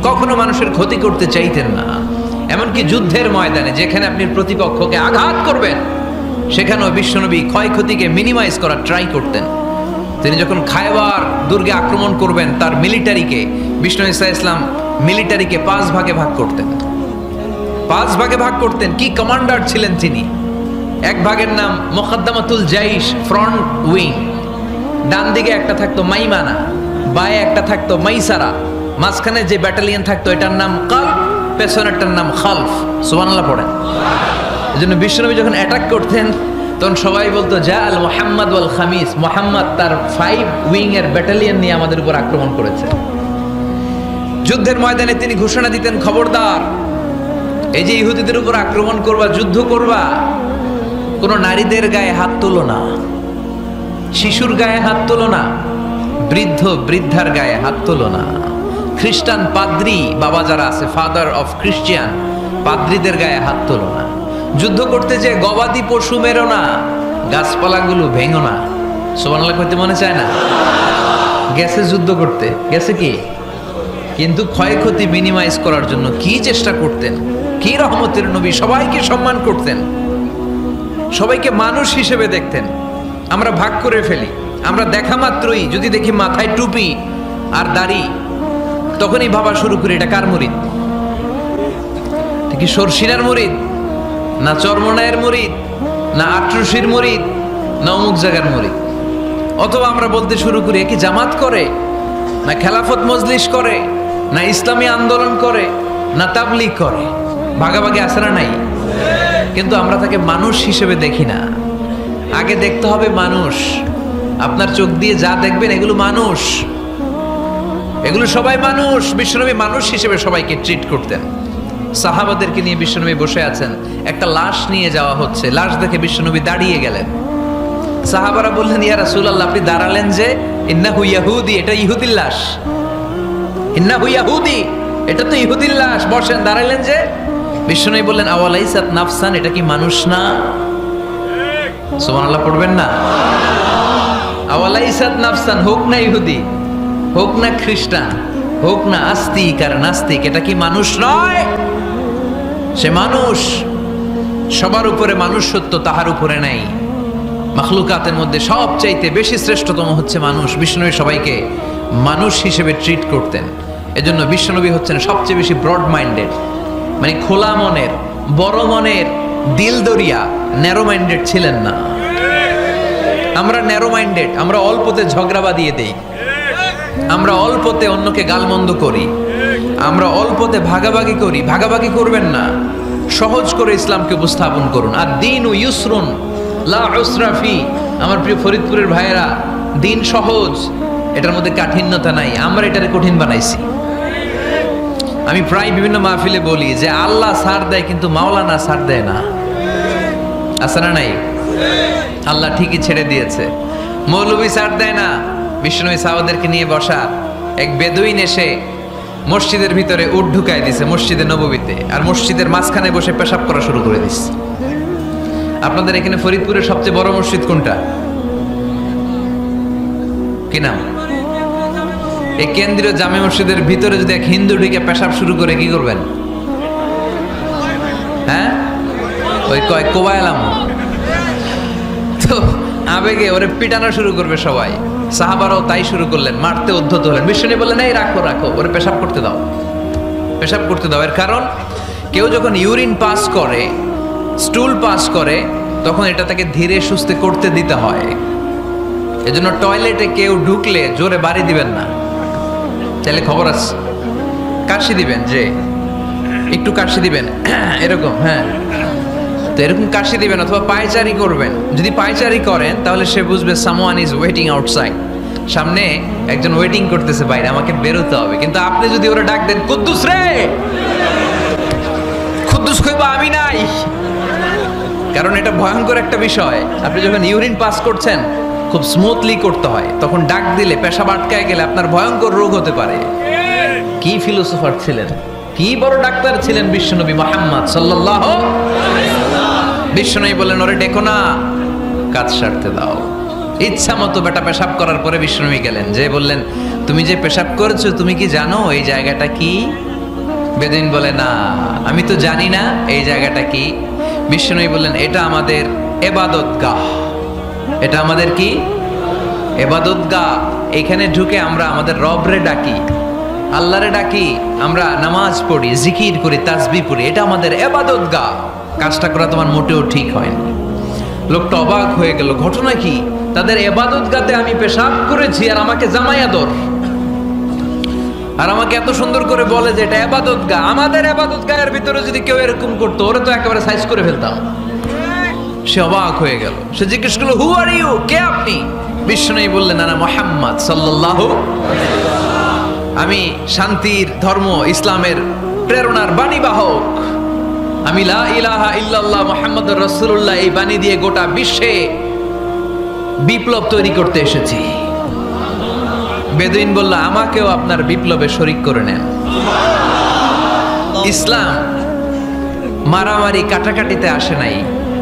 কখনো মানুষের ক্ষতি করতে চাইতেন না। এমনকি যুদ্ধের ময়দানে যেখানে আপনি প্রতিপক্ষকে আঘাত করবেন সেখানেও বিশ্বনবী ক্ষয়ক্ষতিকে মিনিমাইজ করার ট্রাই করতেন। তিনি যখন খায়বার দুর্গে আক্রমণ করবেন তার মিলিটারিকে, বিষ্ণু ঈসা ইসলাম মিলিটারিকে 5 ভাগে ভাগ করতেন, 5 ভাগে ভাগ করতেন। কি কমান্ডার ছিলেন তিনি! এক ভাগের নাম মুকদ্দামাতুল জাইশ, ফ্রন্ট উইং, ডান দিকে একটা থাকতো মাইমানা, বায়ে একটা থাকতো মাইসারা, মাঝখানে যে ব্যাটালিয়ন থাকতো এটার নাম কালব, পেছনেরটার নাম খালফ। সুবহানাল্লাহ পড়েন। এজন্য বিশ্বনবী যখন অ্যাটাক করতেন তখন সবাই বলতো যা আল মুহাম্মদ ওয়াল খামিস, মুহাম্মদ তার 5 উইং এর ব্যাটালিয়ন নিয়ে আমাদের উপর আক্রমণ করেছে। যুদ্ধের ময়দানে তিনি ঘোষণা দিতেন, খবরদার এই যে ইহুদিদের উপর আক্রমণ করবা, যুদ্ধ করবা, কোন নারীদের গায়ে হাত তোলো না, শিশুর গায়ে হাত তোলো না, বৃদ্ধ বৃদ্ধার গায়ে হাত তোলো না, খ্রিস্টান পাদ্রী বাবা যারা আছে, ফাদার অফ খ্রিস্টিয়ান, পাদ্রীদের গায়ে হাত তোলো না, যুদ্ধ করতে যে গবাদি পশু মেরো না, গাছপালাগুলো ভেঙো না। সুবহানাল্লাহ কইতে মনে চায় না? গেছে যুদ্ধ করতে, গেছে কি, কিন্তু ক্ষয়ক্ষতি মিনিমাইজ করার জন্য কি চেষ্টা করতেন! কি রহমতের নবী! সবাইকে সম্মান করতেন, সবাইকে মানুষ হিসেবে দেখতেন। আমরা ভাগ করে ফেলি, আমরা দেখা মাত্রই যদি দেখি মাথায় টুপি আর দাড়ি, তখনই ভাবা শুরু করি এটা কার মুরিদ, কি সরসিনার মুরিদ, না চরমনায়ের মুরিদ, না আটরশির মুরিদ, না অমুক জায়গার মুরিদ। অথবা আমরা বলতে শুরু করি কি জামাত করে, না খেলাফত মজলিস করে, না ইসলামী আন্দোলন করে, না তাবলীগ করে। ভাগাভাগি আছে না নাই? কিন্তু আমরা তাকে মানুষ হিসেবে দেখি না। আগে দেখতে হবে মানুষ। আপনার চোখ দিয়ে যা দেখবেন এগুলো মানুষ, এগুলো সবাই মানুষ। বিশ্বনবী মানুষ হিসেবে সবাইকে ট্রিট করতেন। সাহাবাদেরকে নিয়ে বিশ্বনবী বসে আছেন, একটা লাশ নিয়ে যাওয়া হচ্ছে, লাশ দেখে বিশ্বনবী দাঁড়িয়ে গেলেন। সাহাবারা বললেন, ইয়া রাসূলুল্লাহ আপনি দাঁড়ালেন যে? ইন্নাহু ইয়াহুদি, এটা ইহুদির লাশ। ইন্নাহু ইয়াহুদি, এটা তো ইহুদির লাশ, বসেন, দাঁড়ালেন যে? বিষ্ণু বললেন আওয়ালাইসাত নাফসান, এটা কি মানুষ না? সুবহানাল্লাহ পড়বেন না? আওয়ালাইসাত নাফসান, হোক না ইহুদি, হোক না খ্রিস্টান, হোক না আস্তিক আর নাস্তিক, এটা কি মানুষ নয়? সে মানুষ। সবার উপরে মানুষত্ব তাহার উপরে নাই। মাখলুকাতের মধ্যে সবচাইতে বেশি শ্রেষ্ঠতম হচ্ছে মানুষ। বিষ্ণু সবাইকে মানুষ হিসেবে ট্রিট করতেন। এজন্য বিশ্বনবী হচ্ছেন সবচেয়ে বেশি ব্রড মাইন্ডেড, মানে খোলা মনের, বড় মনের, দিল দরিয়া। ন্যারো মাইন্ডেড ছিলেন না। আমরা ন্যারো মাইন্ডেড, আমরা অল্পতে ঝগড়া বাঁধিয়ে দেই, আমরা অল্পতে অন্যকে গালমন্দ করি, আমরা অল্পতে ভাগাভাগি করি। ভাগাভাগি করবেন না, সহজ করে ইসলামকে উপস্থাপন করুন। আর দিন ও ইউসরুন লা উসরা ফি। আমার প্রিয় ফরিদপুরের ভাইয়েরা, দিন সহজ, এটার মধ্যে কাঠিন্যতা নাই। আমরা এটারে কঠিন বানাইছি। আমি প্রায় বিভিন্ন মাহফিলে বলি যে আল্লাহ ছাড় দেয় কিন্তু মাওলানা ছাড় দেয় না। আছে না নাই? আল্লাহ ঠিকই ছেড়ে দিয়েছে, মৌলবী ছাড় দেয় না। বিষ্ণু সাহাবাদেরকে নিয়ে বসা এক বেদুইন এসে মসজিদের ভিতরে উট ঢুকায় দিছে, মসজিদে নববীতে, আর মসজিদের মাঝখানে বসে পেশাব করা শুরু করে দিচ্ছে। আপনাদের এখানে ফরিদপুরের সবচেয়ে বড় মসজিদ কোনটা? কি নাম? এই কেন্দ্রীয় জামে মসজিদের ভিতরে যদি এক হিন্দু ঢুকে পেশাব শুরু করে কি করবেন? হ্যাঁ, ওই কয় কোবাইলাম। তো আবেগে ওরে পিটানো শুরু করবে সবাই। সাহাবারাও তাই শুরু করলেন, মারতে উদ্ধত হলেন। বিষ্ণু বললেন এই রাখো রাখো, ওরে পেশাব করতে দাও, পেশাব করতে দাও। এর কারণ কেউ যখন ইউরিন পাস করে, স্টুল পাস করে, তখন এটা তাকে ধীরে সুস্থে করতে দিতে হয়। এজন্য টয়লেটে কেউ ঢুকলে জোরে বাড়ি দিবেন না। তাহলে খবর আছে, কাশি দিবেন, যে একটু কাশি দিবেন এরকম। হ্যাঁ, তো এরকম কাশি দিবেন, অথবা পায়চারি করবেন। যদি পায়চারি করেন তাহলে সে বুঝবে সামওয়ান ইজ ওয়েটিং আউটসাইড, সামনে একজন ওয়েটিং করতেছে বাইরে, আমাকে বেরোতে হবে। কিন্তু আপনি যদি ওরা ডাক দেন, কুদ্দুস রে, কুদ্দুস কইবা আমি নাই, কারণ এটা ভয়ঙ্কর একটা বিষয়। আপনি যখন ইউরিন পাস করছেন খুব স্মুথলি করতে হয়, তখন ডাক দিলে পেশাব আটকায় গেলে আপনার ভয়ঙ্কর রোগ হতে পারে। কি ফিলোসোফার ছিলেন, কি বড় ডাক্তার ছিলেন বিশ্বনবী মুহাম্মদ সাল্লাল্লাহু আলাইহি ওয়াসাল্লাম। বিশ্বনবী বলেন ওরে ডেকো না, কাজ সারতে দাও। ইচ্ছা মতো বেটা পেশাব করার পরে বিশ্বনবী গেলেন, যে বললেন তুমি যে পেশাব করেছো তুমি কি জানো এই জায়গাটা কি? বেদুইন বলে না, আমি তো জানি না এই জায়গাটা কি। বিশ্বনবী বললেন এটা আমাদের ইবাদতগাহ। এটা আমাদের কি? ইবাদতগাহ। এখানে ঢুকে আমরা আমাদের রবরে ডাকি, আল্লাহরে ডাকি, আমরা নামাজ পড়ি, জিকির করি, তাসবিহ পড়ি, এটা আমাদের ইবাদতগাহ। কাজটা করা তোমার মোটেও ঠিক হয়নি। লোকটা অবাক হয়ে গেল, ঘটনা কি? তাদের ইবাদতগাহতে আমি পেশাব করেছি আর আমাকে জামাই আদর, আর আমাকে এত সুন্দর করে বলে যে এটা ইবাদতগাহ। আমাদের ইবাদতগাহের ভিতরে যদি কেউ এরকম করতো, ওরে তো একেবারে সাইজ করে ফেলতাম। সে অবাক হয়ে গেল, সে জিজ্ঞেস করলো হু আর ইউ, কে আপনি? বিষ্ণু বললেন না মুহাম্মদ সাল্লাল্লাহু আলাইহি ওয়াসাল্লাম, আমি শান্তির ধর্ম ইসলামের প্রেরণার বাণীবাহক। আমি লা ইলাহা ইল্লাল্লাহ মুহাম্মাদুর রাসূলুল্লাহ এই বাণী দিয়ে গোটা বিশ্বে বিপ্লব তৈরি করতে এসেছি। বেদুইন বলল আমাকেও আপনার বিপ্লবে শরীক করে নেন। ইসলাম মারামারি কাটাকাটিতে আসে নাই।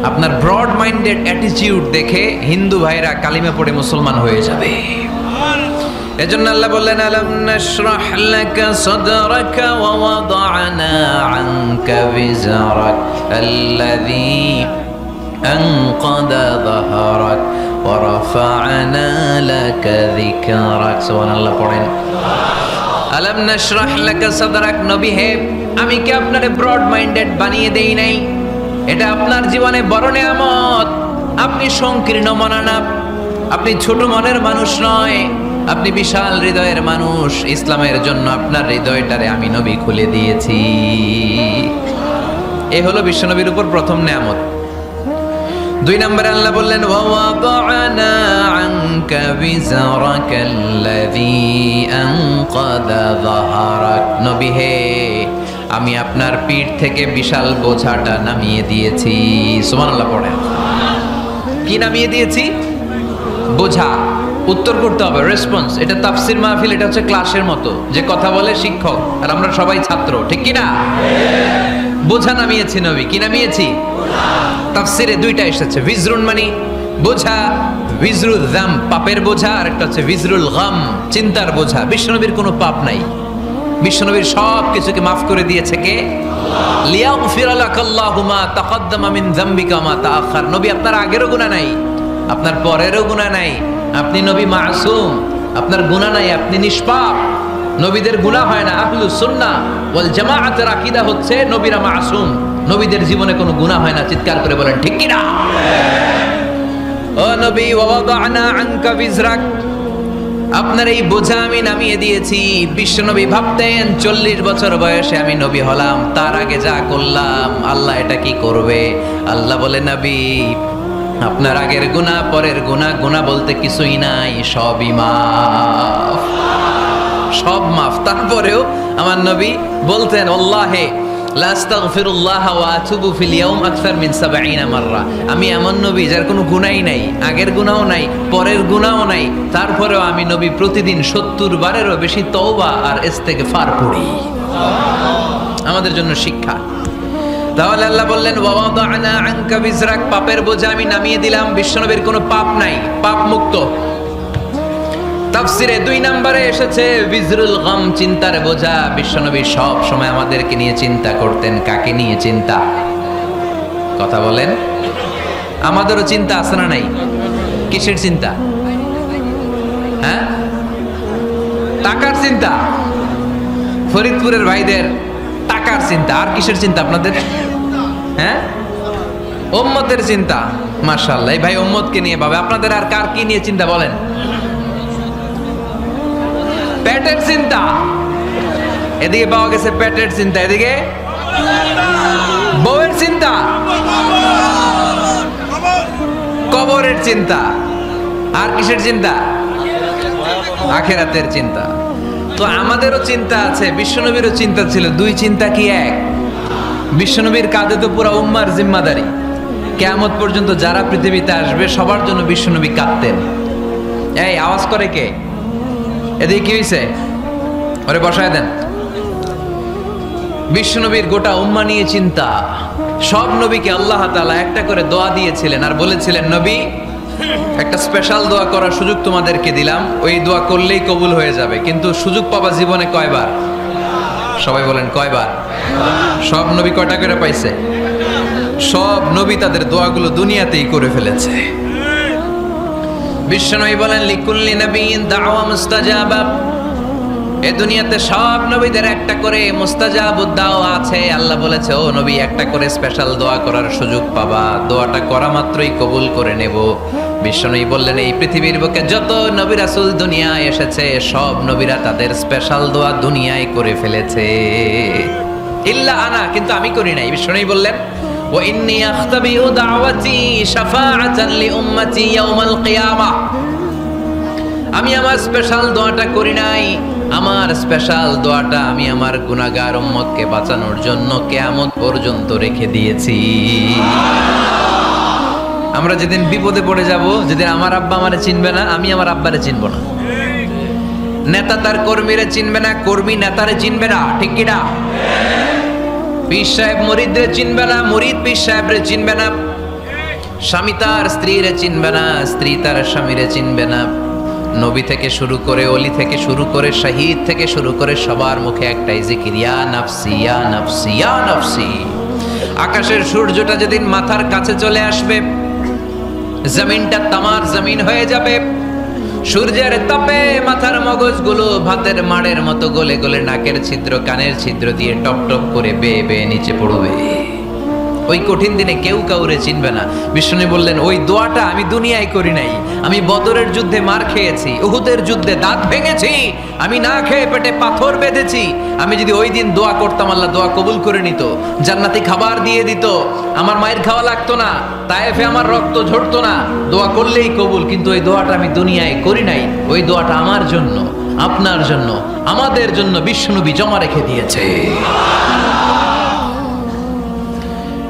আপনার ব্রড মাইন্ডেড অ্যাটিটিউড দেখে হিন্দু ভাইরা কালিমা পড়ে মুসলমান হয়ে যাবে। এজন্য আল্লাহ বললেন আলাম নাশরাহ লাকা সাদরাকা ওয়া ওয়াদা'না আনকা বিজরাক আল্লাযী আনকাদা যাহরাক ওয়া রাফা'না লাকা যিকরাক। সুবহানাল্লাহ পড়েন। আলাম নাশরাহ লাকা সাদরাক, নবী হে আমি কি আপনারে ব্রড মাইন্ডেড বানিয়ে দেই নাই? এটা আপনার জীবনে বড় নিয়ামত। আপনি সংকীর্ণ মনা না, আপনি ছোট মনের মানুষ নয়, আপনি বিশাল হৃদয়ের মানুষ। ইসলামের জন্য আপনার হৃদয়টারে আমি নবী খুলে দিয়েছি। এ হলো বিশ্বনবীর উপর প্রথম নিয়ামত। 2 নম্বরে আল্লাহ বললেন ওয়া ওয়াদা'না আনকা বিজরাকাল্লাযী আনকাদা যাহরাক, নবী হে আমি আপনার পিঠ থেকে বিশাল বোঝাটা নামিয়ে দিয়েছি। সুবহানাল্লাহ পড়েন। কি নামিয়ে দিয়েছি? বোঝা। উত্তর করতে হবে, রেসপন্স। এটা তাফসীর মাহফিল, এটা হচ্ছে ক্লাসের মতো, যে কথা বলে শিক্ষক আর আমরা সবাই ছাত্র, ঠিক কি না? বোঝা নামিয়েছি নবী। কি নামিয়েছি? তাফসিরে দুইটা এসেছে, বিজরুন মানে বোঝা, বিজরুল যাম পাপের বোঝা, আর একটা হচ্ছে বিজরুল গাম চিন্তার বোঝা। বিশ্বনবীর কোনো পাপ নাই, বিশ্বনবীর সব কিছুকে মাফ করে দিয়েছে কে? লিয়াগফির লাকাল্লাহু মা তাকদ্দামা মিন যামবিকা মা তাআখার। নবী আপনার আগেরও গুনাহ নাই, আপনার পরেরও গুনাহ নাই, আপনি নবী মাসুম, আপনার গুনাহ নাই, আপনি নিষ্পাপ। নবীদের গুনাহ হয় না। আহলুস সুন্নাহ ওয়াল জামাআতের আকীদা হচ্ছে নবীরা মাসুম, নবীদের জীবনে কোনো গুনাহ হয় না। চিৎকার করে বলেন ঠিক কি না? ও নবী, ওয়াদানা আনকা বিজরাক, আপনার এই বোঝা আমি নামিয়ে দিয়েছি। বিশ্বনবী ভাবতেন 40 বছর বয়সে আমি নবী হলাম, তার আগে যা করলাম আল্লাহ এটা কি করবে। আল্লাহ বলে, নবী আপনার আগের গুনাহ পরের গুনাহ, গুনাহ বলতে কিছুই নাই, সবই মাফ, সব মাফ। তারপরেও আমার নবী বলতেন, আল্লাহে লা আস্তাগফিরুল্লাহ ওয়া আতুবু ফিল ইয়াউম আকসার মিন 70 মাররা। আমি এমন নবী যার কোনো গুনাহই নাই, আগের গুনাহও নাই, পরের গুনাহও নাই, তারপরেও আমি নবী প্রতিদিন 70 বারেরও বেশি তওবা আর ইস্তেগফার পড়ি। আমাদের জন্য শিক্ষা। তাহলে আল্লাহ বললেন, ওয়া ওয়াদানা আনকা বিজরাক, পাপের বোঝা আমি নামিয়ে দিলাম। বিশ্বনবীর কোনো পাপ নাই, পাপ মুক্ত। তাফসিরে 2 নম্বরে এসেছে বিজরুল গাম চিন্তার বোঝা। বিশ্বনবী সব সময় আমাদেরকে নিয়ে চিন্তা করতেন। কাকে নিয়ে চিন্তা? কথা বলেন। আমাদেরও চিন্তা আছে না নাই? কিসের চিন্তা? হ্যাঁ, টাকার চিন্তা। ফরিদপুরের ভাইদের টাকার চিন্তা। আর কিসের চিন্তা আপনাদের? হ্যাঁ, উম্মতের চিন্তা। মাশাআল্লাহ, এই ভাই উম্মতকে নিয়ে ভাবে। আপনাদের আর কার কি নিয়ে চিন্তা বলেন? পেটের চিন্তা। এদিকে পাওয়া গেছে পেটের চিন্তা, এদিকে বউয়ের চিন্তা, কবরের চিন্তা। আর কিসের চিন্তা? আখিরাতের চিন্তা। তো আমাদেরও চিন্তা আছে, বিশ্বনবীরও চিন্তা ছিল। 2 চিন্তা কি এক? বিশ্বনবীর কাঁধে তো পুরো উম্মার জিম্মাদারি। কিয়ামত পর্যন্ত যারা পৃথিবীতে আসবে সবার জন্য বিশ্বনবী কাঁদতেন। এই আওয়াজ করে কে? এদিকে কি হয়েছে? ওরে বসায় দেন। বিশ্বনবীর গোটা উম্মা নিয়ে চিন্তা। সব নবীকে আল্লাহ তাআলা একটা করে দোয়া দিয়েছিলেন আর বলেছিলেন, নবী একটা স্পেশাল দোয়া করার সুযোগ তোমাদেরকে দিলাম, ওই দোয়া করলেই কবুল হয়ে যাবে। কিন্তু সুযোগ পাবা জীবনে কয়বার? সবাই বলেন কয়বার? সব নবী কয়টা করে পাইছে? সব নবী তাদের দোয়াগুলো দুনিয়াতেই করে ফেলেছে। বিশ্বনবী বলেন, লিকুল্লি নবিয়্যিন দাওয়া মুস্তাজাবা। এই দুনিয়াতে সব নবীদের একটা করে মুস্তাজাবুদ দাওয়া আছে। আল্লাহ বলেছে, ও নবী একটা করে স্পেশাল দোয়া করার সুযোগ পাবা, দোয়াটা করা মাত্রই কবুল করে নেব। বিশ্বনবী বললেন, এই পৃথিবীর বুকে যত নবী রাসূল দুনিয়ায় এসেছে সব নবীরা তাদের স্পেশাল দোয়া দুনিয়ায় করে ফেলেছে, ইল্লা আনা, কিন্তু আমি করি নাই। বিশ্বনবী বললেন, ওয়া ইন্নী আখতাবিউ দাওয়াতি শাফাআতান লিউম্মতি ইয়াউমাল কিয়ামাহ। আমি আমার স্পেশাল দোয়াটা করি নাই। আমার স্পেশাল দোয়াটা আমি আমার গুনাহগার উম্মতকে বাঁচানোর জন্য কিয়ামত পর্যন্ত রেখে দিয়েছি। আমরা যেদিন বিপদে পড়ে যাব, যেদিন আমার আব্বা আমারে চিনবে না, আমি আমার আব্বারে চিনব না, নেতা তার কর্মীরে চিনবে না, কর্মী নেতারে চিনবে না, ঠিক কি না? পীর সাহেব মুরিদরে চিনবে না, মুরিদ পীর সাহেবরে চিনবে না, স্বামী তার স্ত্রীরে চিনবে না, স্ত্রী তার স্বামীরে চিনবে না। নবী থেকে শুরু করে, অলি থেকে শুরু করে, শহীদ থেকে শুরু করে সবার মুখে একটাই জিকির, ইয়া নাফসি ইয়া নাফসি ইয়া নাফসি। আকাশের সূর্যটা যেদিন মাথার কাছে চলে আসবে, জমিনটা তামার জমিন হয়ে যাবে। সূর্যের তাপে মাথার মগজগুলো ভাতের মাড়ের মতো গলে গলে নাকের ছিদ্র কানের ছিদ্র দিয়ে টপ টপ করে বেয়ে বেয়ে নিচে পড়বে। ওই কঠিন দিনে কেউ কাউরে চিনবে না। বিষ্ণু বললেন, ওই দোয়াটা আমি দুনিয়ায় করি নাই। আমি বদরের যুদ্ধে মার খেয়েছি, উহুদের যুদ্ধে দাঁত ভেঙেছি, আমি না খেয়ে পেটে পাথর বেঁধেছি। আমি যদি ওই দিন দোয়া করতাম, আল্লাহ দোয়া কবুল করে নিত, জান্নাতি খাবার দিয়ে দিত, আমার মায়ের খাওয়া লাগতো না, তায়েফে আমার রক্ত ঝরতো না, দোয়া করলেই কবুল। কিন্তু ওই দোয়াটা আমি দুনিয়ায় করি নাই। ওই দোয়াটা আমার জন্য, আপনার জন্য, আমাদের জন্য বিশ্বনবী জমা রেখে দিয়েছে।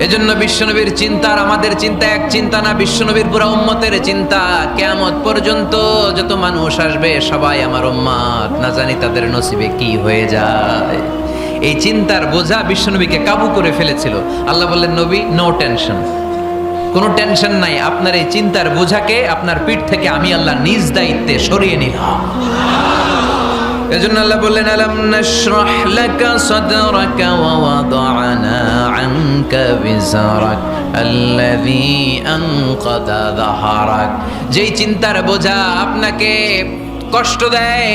এজন্য বিশ্বনবীর চিন্তা আর আমাদের চিন্তা এক চিন্তা না। বিশ্বনবীর পুরো উম্মতের চিন্তা, কিয়ামত পর্যন্ত যত মানুষ আসবে সবাই আমার উম্মত, না জানি তাদের নসিবে কি হয়ে যায়। এই চিন্তার বোঝা বিশ্বনবীকে কাবু করে ফেলেছিল। আল্লাহ বললেন, নবী, নো টেনশন, কোনো টেনশন নাই, আপনার এই চিন্তার বোঝাকে আপনার পিঠ থেকে আমি আল্লাহ নিজ দায়িত্বে সরিয়ে নিলাম। এজন্য আল্লাহ বললেন, আলাম নাশরাহ লাকা সাদরাকা ওয়া ওয়াদা'না আনকা বিজরাক আল্লাযী আনকাদা যাহরাক। যেই চিন্তার বোঝা আপনাকে কষ্ট দেয়,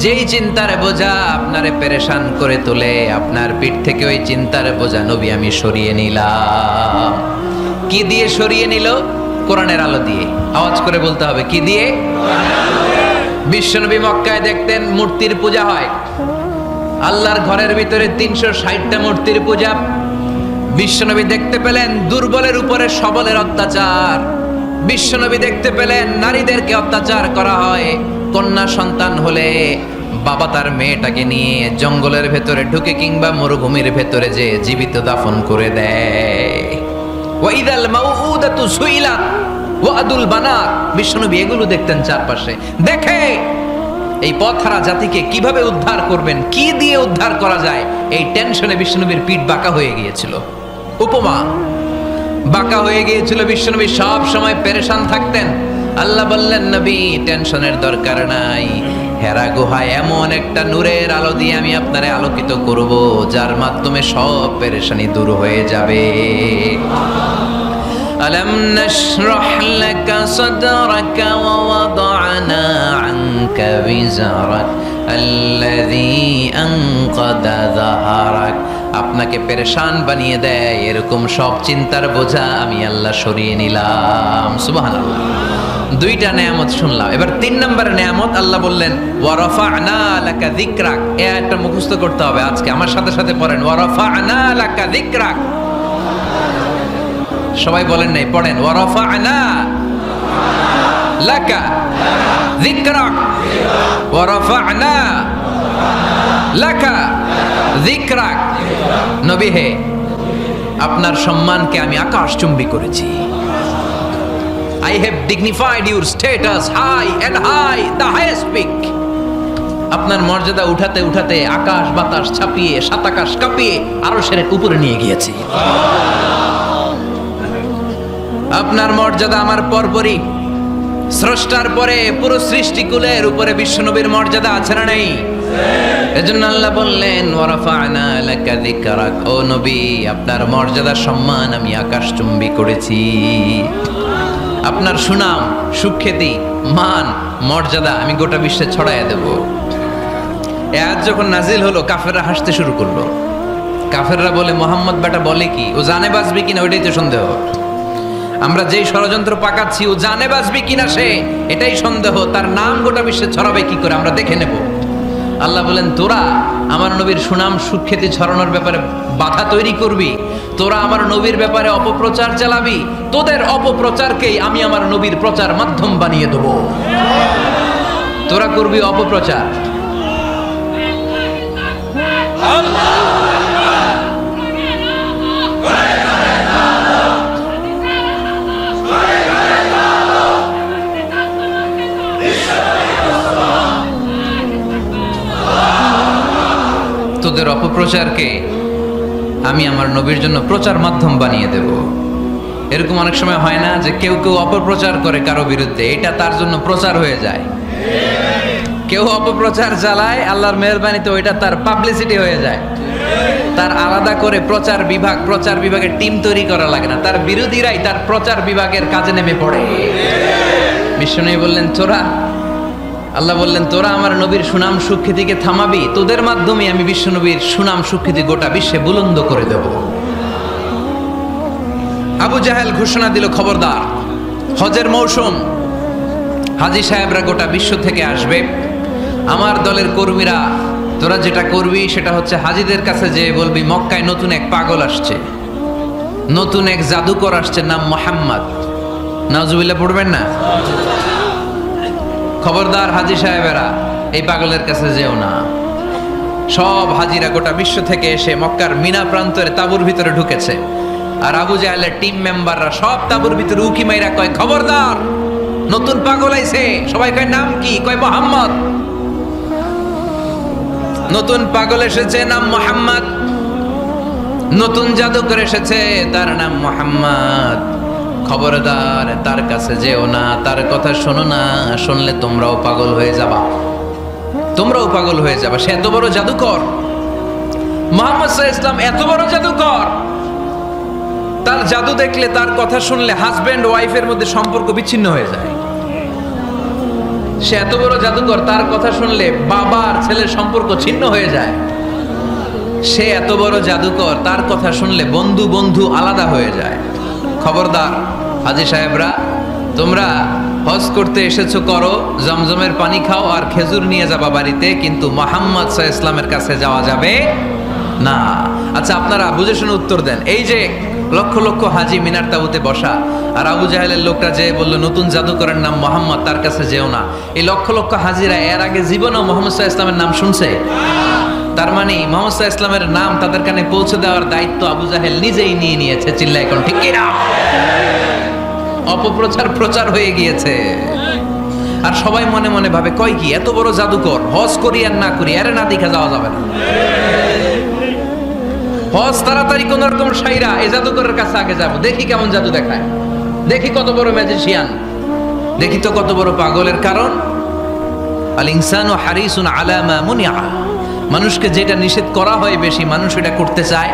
যেই চিন্তার বোঝা আপনারে পেরেশান করে তোলে, আপনার পিঠ থেকে ওই চিন্তার বোঝা নবী আমি সরিয়ে নিলাম। কি দিয়ে সরিয়ে নিল? কোরআনের আলো দিয়ে। আওয়াজ করে বলতে হবে, কি দিয়ে? বিশ্বনবী মক্কায় দেখতেন মূর্তির পূজা হয়, আল্লাহর ঘরের ভিতরে 360টা মূর্তির পূজা। বিশ্বনবী দেখতে পেলেন দুর্বলের উপরে সবলের অত্যাচার। বিশ্বনবী দেখতে পেলেন নারীদেরকে অত্যাচার করা হয়। কন্যা সন্তান হলে বাবা তার মেয়েটাকে নিয়ে জঙ্গলের ভেতরে ঢুকে কিংবা মরুভূমির ভেতরে যে জীবিত দাফন করে দেয়। ওয়াইদাল মাউউদাতু সুইলাত ওয়াদুল বানাত। বিশ্বনবী এগুলো দেখতেন চারপাশে। দেখে এই পথহারা জাতিকে কিভাবে উদ্ধার করবেন, কি দিয়ে উদ্ধার করা যায়, এই টেনশনে বিশ্বনবীর পিঠ বাঁকা হয়ে গিয়েছিল। উপমা, বাঁকা হয়ে গিয়েছিল। বিশ্বনবী সব সময় পেরেশান থাকতেন। আল্লাহ বললেন, নবী, টেনশনের দরকার নাই। হেরা গুহায় এমন একটা নূরের আলো দিয়ে আমি আপনারে আলোকিত করব, যার মাধ্যমে সব পেরেশানি দূর হয়ে যাবে। আলাম নাশরাহ লাকা সাদরাকা ওয়া ওয়াদা'না আনকা বিজরাক আল্লাযী আনকাদা যাহরাক। আপনাকে পেরেশান বানিয়ে দেয় এরকম সব চিন্তার বোঝা আমি আল্লাহ সরিয়ে নিলাম। সুবহানাল্লাহ। দুইটা নেয়ামত শুনলাম, এবার 3 নম্বরের নেয়ামত আল্লাহ বললেন, ওয়া রাফা'না লাকা যিকরাক। এই আয়াতটা মুখস্থ করতে হবে আজকে, আমার সাথে সাথে পড়েন, ওয়া রাফা'না লাকা যিকরাক। সবাই বলেন নাই, পড়েন, ওয়া রাফা'না লাকা যিকরাক ওয়া রাফা'না লাকা যিকরাক। নবী হে, আপনার সম্মানকে আমি আকাশচুম্বী করেছি। I have dignified your status high and high, the highest peak. আপনার মর্যাদা উঠাতে উঠাতে আকাশ বাতাস ছাপিয়ে সাত আকাশ কাঁপিয়ে আরশের উপরে নিয়ে গিয়েছি। আপনার মর্যাদা আমার পরপরই, স্রষ্টার পরে পুরো সৃষ্টিকুলের উপরে বিশ্বনবীর মর্যাদা আছে না নেই? এজন্য আল্লাহ বললেন, ওয়া রাফা'না লাকা যিকরাক। ও নবী, আপনার মর্যাদা সম্মান আমি আকাশচুম্বী করেছি। আপনার সুনাম, সুখ্যাতি, মান, মর্যাদা আমি গোটা বিশ্বে ছড়াইয়া দেব। এ আয়াত যখন নাজিল হলো, কাফেররা হাসতে শুরু করলো। কাফেররা বলে, মোহাম্মদ বেটা বলে কি, ও জানে বাঁচবে কিনা ওইটাই তো সন্দেহ। আমরা যেই ষড়যন্ত্র পাকাচ্ছি, ও জানে বাঁচবে কিনা সে এটাই সন্দেহ। তার নাম গোটা বিশ্বে ছড়াবে কি করে আমরা দেখে নেব। আল্লাহ বলেন, তোরা আমার নবীর সুনাম সুখ্যাতি ছড়ানোর ব্যাপারে বাধা তৈরি করবি, তোরা আমার নবীর ব্যাপারে অপপ্রচার চালাবি, তোদের অপপ্রচারকেই আমি আমার নবীর প্রচার মাধ্যম বানিয়ে দেব। তোরা করবি অপপ্রচার। তোদের অপপ্রচারকে আমি আমার নবীর জন্য প্রচার মাধ্যম বানিয়ে দেব। এরকম অনেক সময় হয় না যে কেউ কেউ অপপ্রচার করে কারো বিরুদ্ধে, এটা তার জন্য প্রচার হয়ে যায়। কেউ অপপ্রচার চালায়, আল্লাহর মেহেরবানিতে ওইটা তার পাবলিসিটি হয়ে যায়। তার আলাদা করে প্রচার বিভাগের টিম তৈরি করা লাগে না, তার বিরোধীরাই তার প্রচার বিভাগের কাজে নেমে পড়ে। বিশ্বনবী বললেন, আল্লাহ বললেন, তোরা আমার নবীর সুনাম সুখ্যাতিকে থামাবি, তোদের মাধ্যমে আমি বিশ্বনবীর সুনাম সুখ্যাতি গোটা বিশ্বে বুলন্দ করে দেব। আবু জাহেল ঘোষণা দিল, খবরদার, হজের মৌসুম, হাজী সাহেবরা গোটা বিশ্ব থেকে আসবে। আমার দলের কর্মীরা, তোরা যেটা করবি সেটা হচ্ছে হাজীদের কাছে যে বলবি, মক্কায় নতুন এক পাগল আসছে, নতুন এক জাদুকর আসছে, নাম মুহাম্মদ। নাউজুবিল্লাহ পড়বেন না? খবরদার হাজী সাহেবেরা, এই পাগলের কাছে যেও না। সব হাজিরা গোটা বিশ্ব থেকে এসে মক্কার মিনা প্রান্তরে তাঁবুর ভিতরে ঢুকেছে। আর আবু জাহেলের টিম মেম্বাররা সব তাঁবুর ভিতরে উকি মাইরা কয়, খবরদার, নতুন পাগল আইছে। সবাই কয়, নাম কি? কয়, মুহাম্মদ। নতুন পাগল এসেছে, নাম মোহাম্মদ। নতুন জাদুকর এসেছে, তার নাম মোহাম্মদ। খবরদার তার কাছে যেও না, তার কথা শোনো না, শুনলে তোমরাও পাগল হয়ে যাবা, তোমরাও পাগল হয়ে যাবা। সে এত বড় জাদুকর, মুহাম্মদ সাল্লাল্লাহু আলাইহি ওয়াসাল্লাম এত বড় জাদুকর। তার জাদু দেখলে, তার কথা শুনলে হাজবেন্ড ওয়াইফের মধ্যে সম্পর্ক বিচ্ছিন্ন হয়ে যায়। সে এত বড় জাদুকর, তার কথা শুনলে বাবা আর ছেলের সম্পর্ক ছিন্ন হয়ে যায়। সে এত বড় জাদুকর, তার কথা শুনলে বন্ধু বন্ধু আলাদা হয়ে যায়। খবরদার হাজী সাহেবরা, তোমরা হজ করতে এসেছো করো, জমজমের পানি খাও আর খেজুর নিয়ে যাবা বাড়িতে, কিন্তু মুহাম্মদ সাল্লাল্লাহু আলাইহি ওয়াসাল্লামের কাছে যাওয়া যাবে না। আচ্ছা আপনারা বুঝে শুনে উত্তর দেন। এই যে লক্ষ লক্ষ হাজি মিনার তাবুতে বসা, আর আবু জাহেলের লোকটা যে বলল নতুন জাদুকরের নাম মোহাম্মদ, তার কাছে যেও না, এই লক্ষ লক্ষ হাজিরা এর আগে জীবনেও মুহাম্মদ সাল্লাল্লাহু আলাইহি ওয়াসাল্লামের নাম শুনছে? তার মানে মুহাম্মদ সাল্লাল্লাহু আলাইহি ওয়াসাল্লামের নাম তাদের কানে পৌঁছে দেওয়ার দায়িত্ব আবু জাহেল নিজেই নিয়ে নিয়েছে। চিল্লায় কোন ঠিক কিনা? অপপ্রচার প্রচার হয়ে গিয়েছে। আর সবাই মনে মনে ভাবে, কয় কি এত বড় জাদুকর, হজ করি আর না করি আরে না দেখা যাওয়া যাবে না। হজ তাড়াতাড়ি কোন রকম সাইরা এই জাদুকরের কাছে আগে যাব, দেখি কেমন জাদু দেখায়, দেখি কত বড় ম্যাজিশিয়ান, দেখি তো কত বড় পাগলের। কারণ আল ইনসানু হারিসুন আলা মা মুনিআ, মানুষকে যেটা নিষেধ করা হয় বেশি মানুষ এটা করতে চায়।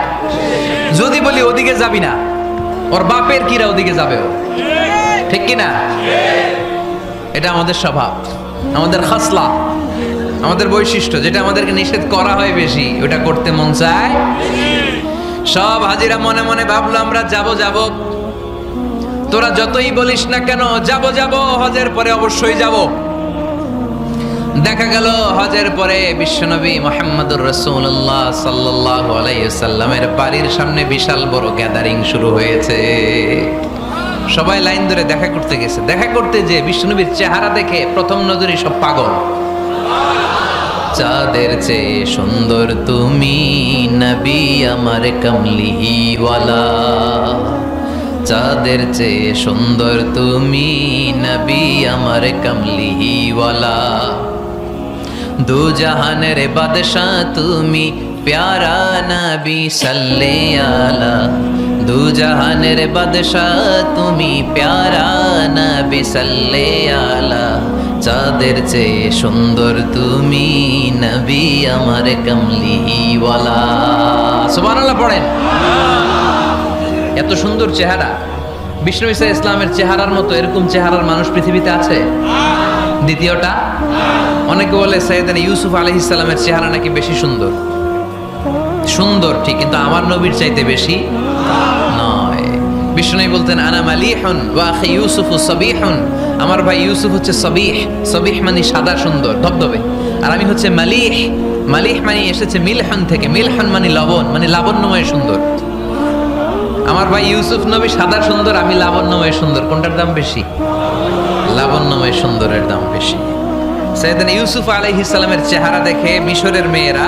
যদি বলি ওদিকে যাবি না, ওর বাপের কিরা ওদিকে যাবে ও, ঠিক কি না? এটা আমাদের স্বভাব, আমাদের খাসলা, আমাদের বৈশিষ্ট্য। যেটা আমাদেরকে নিষেধ করা হয় বেশি ওটা করতে মন চায়। সব হাজিরা মনে মনে ভাবলো আমরা যাব যাব, তোরা যতই বলিস না কেন যাব যাব, হজের পরে অবশ্যই যাব। দেখা গেল হজের পরে বিশ্বনবী মুহাম্মদুর রাসূলুল্লাহ সাল্লাল্লাহু আলাইহি ওয়াসাল্লামের বাড়ির সামনে বিশাল বড় গ্যাদারিং শুরু হয়েছে। সবাই লাইন ধরে দেখা করতে গেছে। দেখা করতে যে বিশ্বনবীর চেহারা দেখে প্রথম নজরে সব পাগল। চাঁদের চেয়ে সুন্দর তুমি নবী আমার কামলিওয়ালা, চাঁদের চেয়ে সুন্দর তুমি নবী আমার কামলিওয়ালা, দু জাহানের বাদশাহ তুমি প্যারা নবী সাল্লে আলা, দু জাহানের বাদশাহ তুমি প্যারা নবী সাল্লে আলা, চাঁদের চেয়ে সুন্দর তুমি নবী আমার কামলিওয়ালা। সুবহানাল্লাহ পড়েন। এত সুন্দর চেহারা, বিষ্ণু ঈসা ইসলামের চেহারার মতো এরকম চেহারার মানুষ পৃথিবীতে আছে? দ্বিতীয়টা, অনেকে বলে সাইয়েদনা ইউসুফ আলাইহিস সালামের চেহারা নাকি বেশি সুন্দর। সুন্দর ঠিক, কিন্তু আমার নবীর চাইতে বেশি নয়। বিষ্ণু বলতেন আনা মালিহুন ওয়া আখি ইউসুফু সাবিহুন, আমার ভাই ইউসুফ হচ্ছে সবিহ, সবিহ মানে সাদা সুন্দর ধবধবে, আর আমি হচ্ছে মালিহ, মালিহ মানে এসেছে মিলহান থেকে, মিলহান মানে লবণ, মানে লাবণ্যময় সুন্দর। আমার ভাই ইউসুফ নবী সাদা সুন্দর, আমি লাবণ্যময় সুন্দর। কোনটার দাম বেশি? লাবণ্যময় সুন্দরের দাম বেশি। সাইয়েদনা ইউসুফ আলাইহিস সালামের চেহারা দেখে মিশরের মেয়েরা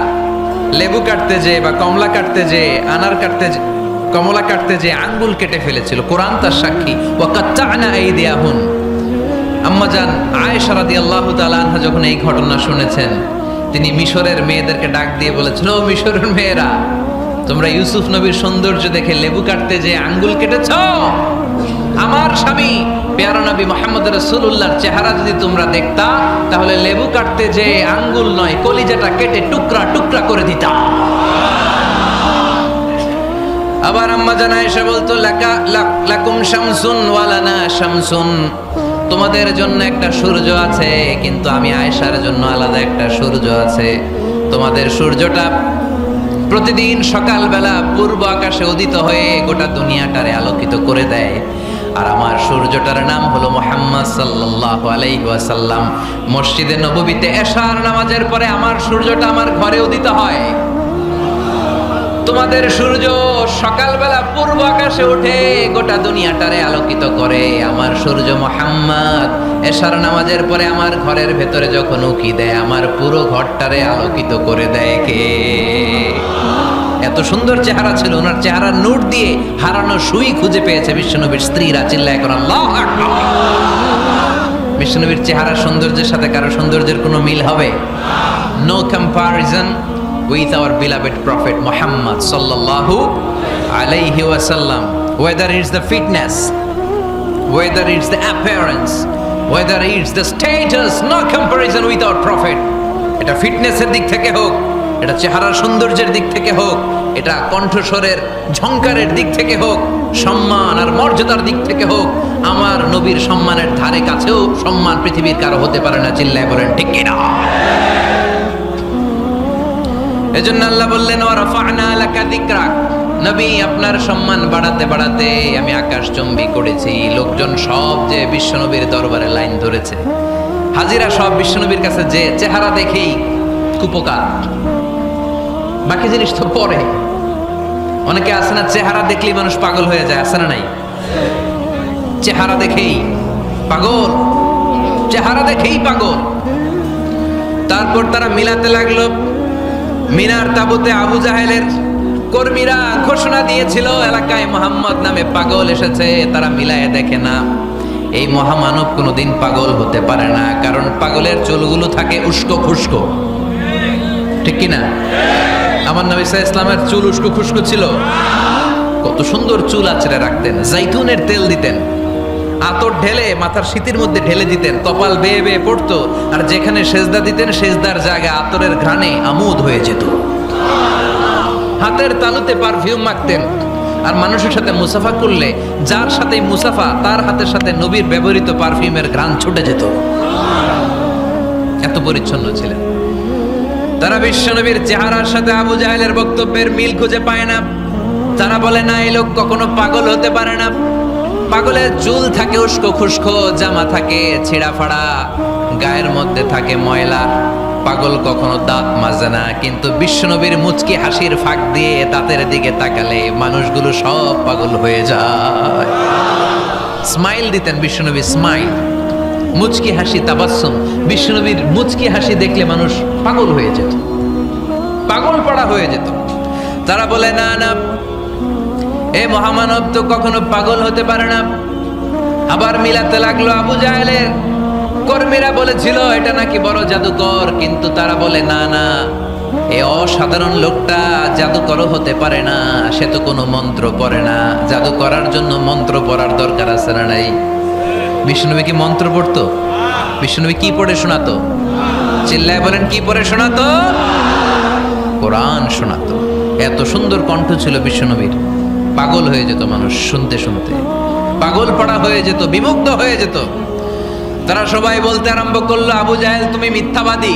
লেবু কাটতে যে বা কমলা কাটতে যে, আনার কাটতে যে, কমলা কাটতে যে আঙ্গুল কেটে ফেলেছিল। কোরআন তার সাক্ষী। ওয়া কাত্তা'না আইদিয়াহুন। আম্মা জান আয়েশা রাদিয়াল্লাহু তাআলা আনহা যখন এই ঘটনা শুনেছেন, তিনি মিশরের মেয়েদেরকে ডাক দিয়ে বলেছেন, ও মিশরের মেয়েরা, তোমরা ইউসুফ নবীর সৌন্দর্য দেখে লেবু কাটতে যে আঙ্গুল কেটেছ, আমার স্বামী প্যারা নবী মুহাম্মদ রাসূলুল্লাহর চেহারা যদি তোমরা দেখতা, তাহলে লেবু কাটতে যে আঙ্গুল নয়, কলিজাটা কেটে টুকরা টুকরা করে দিতা। আবার আম্মা জান আয়েশা বলতো, লাকুম শামসুন ওয়া লানা শামসুন, তোমাদের জন্য একটা সূর্য আছে, কিন্তু আমি আয়েশার জন্য আলাদা একটা সূর্য আছে। তোমাদের সূর্যটা প্রতিদিন সকালবেলা পূর্ব আকাশে উদিত হয়ে গোটা দুনিয়াটারে আলোকিত করে দেয়, আর আমার সূর্যটার নাম হলো মুহাম্মদ সাল্লাল্লাহু আলাইহি ওয়াসাল্লাম। মসজিদে নববীতে এশার নামাজের পরে আমার সূর্যটা আমার ঘরে উদিত হয়। তোমাদের সূর্য সকালবেলা পূর্ব আকাশে উঠে গোটা দুনিয়াটারে আলোকিত করে, আমার সূর্য মুহাম্মদ এশার নামাজের পরে আমার ঘরের ভেতরে যখন উকি দেয়, আমার পুরো ঘরটারে আলোকিত করে দেয় কে? এত সুন্দর চেহারা ছিল, ওনার চেহারার নূর দিয়ে হারানো সুই খুঁজে পেয়েছে বিশ্বনবীর স্ত্রীরা। চিল্লায় করে আল্লাহু আকবার। বিশ্বনবীর চেহারার সৌন্দর্যের সাথে কারো সৌন্দর্যের কোনো মিল হবে? No comparison, with our beloved Prophet Muhammad sallallahu alayhi wasallam. Whether it's the fitness, whether it's the appearance, whether it's the status, no comparison with our Prophet. এটা ফিটনেসের দিক থেকে হোক, এটা চেহারার সৌন্দর্যের দিক থেকে হোক, এটা কণ্ঠস্বরের ঝংকারের দিক থেকে হোক, সম্মান আর মর্যাদার দিক থেকে হোক, আমার নবীর সম্মানের ধারে কাছেও সম্মান পৃথিবীর কারো হতে পারে না। চিল্লায় বলেন ঠিক কিনা? এজন্য আল্লাহ বললেন ওয়া রাফা'না লাকা যিকরাক, নবী আপনার সম্মান বাড়াতে বাড়াতে আমি আকাশচুম্বী করেছি। লোকজন সব যে বিশ্বনবীর দরবারে লাইন ধরেছে, হাজিরা সব বিশ্বনবীর কাছে, যে চেহারা দেখেই কুপকার, বাকি জিনিস তো পরে। অনেকে আছে না, চেহারা দেখলেই মানুষ পাগল হয়ে যায়, আছে না নাই? চেহারা দেখেই পাগল, চেহারা দেখেই পাগল। তারপর তারা মিলাতে লাগলো। মিনার তাবুতে আবু জাহেলের কর্মীরা ঘোষণা দিয়েছিল এলাকায় মোহাম্মদ নামে পাগল এসেছে। তারা মিলায়ে দেখে না, এই মহামানব কোনোদিন পাগল হতে পারে না, কারণ পাগলের চুলগুলো থাকে উস্কো খুস্কো, ঠিক কিনা? আমার নবী সাল্লাল্লাহু আলাইহি ইসলামের চুল উস্কো খুস্কো ছিল। কত সুন্দর চুল আঁচড়ে রাখতেন, জাইতুনের তেল দিতেন, আতর ঢেলে মাথার শীতের মধ্যে ঢেলে দিতেন, কপাল বেয়ে বেয়ে পড়তো, আর যেখানে সেজদা দিতেন সেজদার জায়গা আতরের ঘ্রাণে আমোদ হয়ে যেত। হাতের তালুতে পারফিউম মাখতেন, আর মানুষের সাথে মুসাফা করলে যার সাথে মুসাফা তার হাতের সাথে নবীর ব্যবহৃত পারফিউমের ঘ্রাণ ছুটে যেত। এত পরিচ্ছন্ন ছিলেন তারা। বিশ্বনবীর চেহারার সাথে আবু জাহেলের বক্তব্যের মিল খুঁজে পায় না। তারা বলে না, এই লোক কখনো পাগল হতে পারে না। পাগলের চুল থাকে উস্কো খুস্কো, জামা থাকে ছিঁড়া ফাড়া, গায়ের মধ্যে থাকে ময়লা। পাগল কখনো দাঁত মাজে না, কিন্তু বিশ্বনবীর মুচকি হাসির ফাঁক দিয়ে দাঁতের দিকে তাকালে মানুষগুলো সব পাগল হয়ে যায়। স্মাইল দিতেন বিশ্বনবী, স্মাইল, মুচকি হাসি, তাবাসসুম। বিশ্বনবীর মুচকি হাসি দেখলে মানুষ পাগল হয়ে যেত, পাগল পড়া হয়ে যেত। তারা বলে না না, এ মহামানব তো কখনো পাগল হতে পারে না। আবার মিলাতে লাগলো। আবু জাহেলের কর্মীরা বলেছিল এটা নাকি বড় জাদুকর, কিন্তু তারা বলে না না, এ অসাধারণ লোকটা জাদুকরও হতে পারে না, সে তো কোনো মন্ত্র পড়ে না। জাদু করার জন্য মন্ত্র পড়ার দরকার আছে না নাই? বিষ্ণুনবী কি মন্ত্র পড়তো? বিষ্ণুনবী কি পড়ে শোনাতো? চিল্লায় বলেন, কি পড়ে শোনাতো? কোরআন শোনাতো। এত সুন্দর কণ্ঠ ছিল বিশ্বনবীর, পাগল হয়ে যেত মানুষ শুনতে শুনতে, পাগল পড়া হয়ে যেত, বিমুগ্ধ হয়ে যেত। তারা সবাই বলতে আরম্ভ করলো, আবু জাহেল তুমি মিথ্যাবাদী,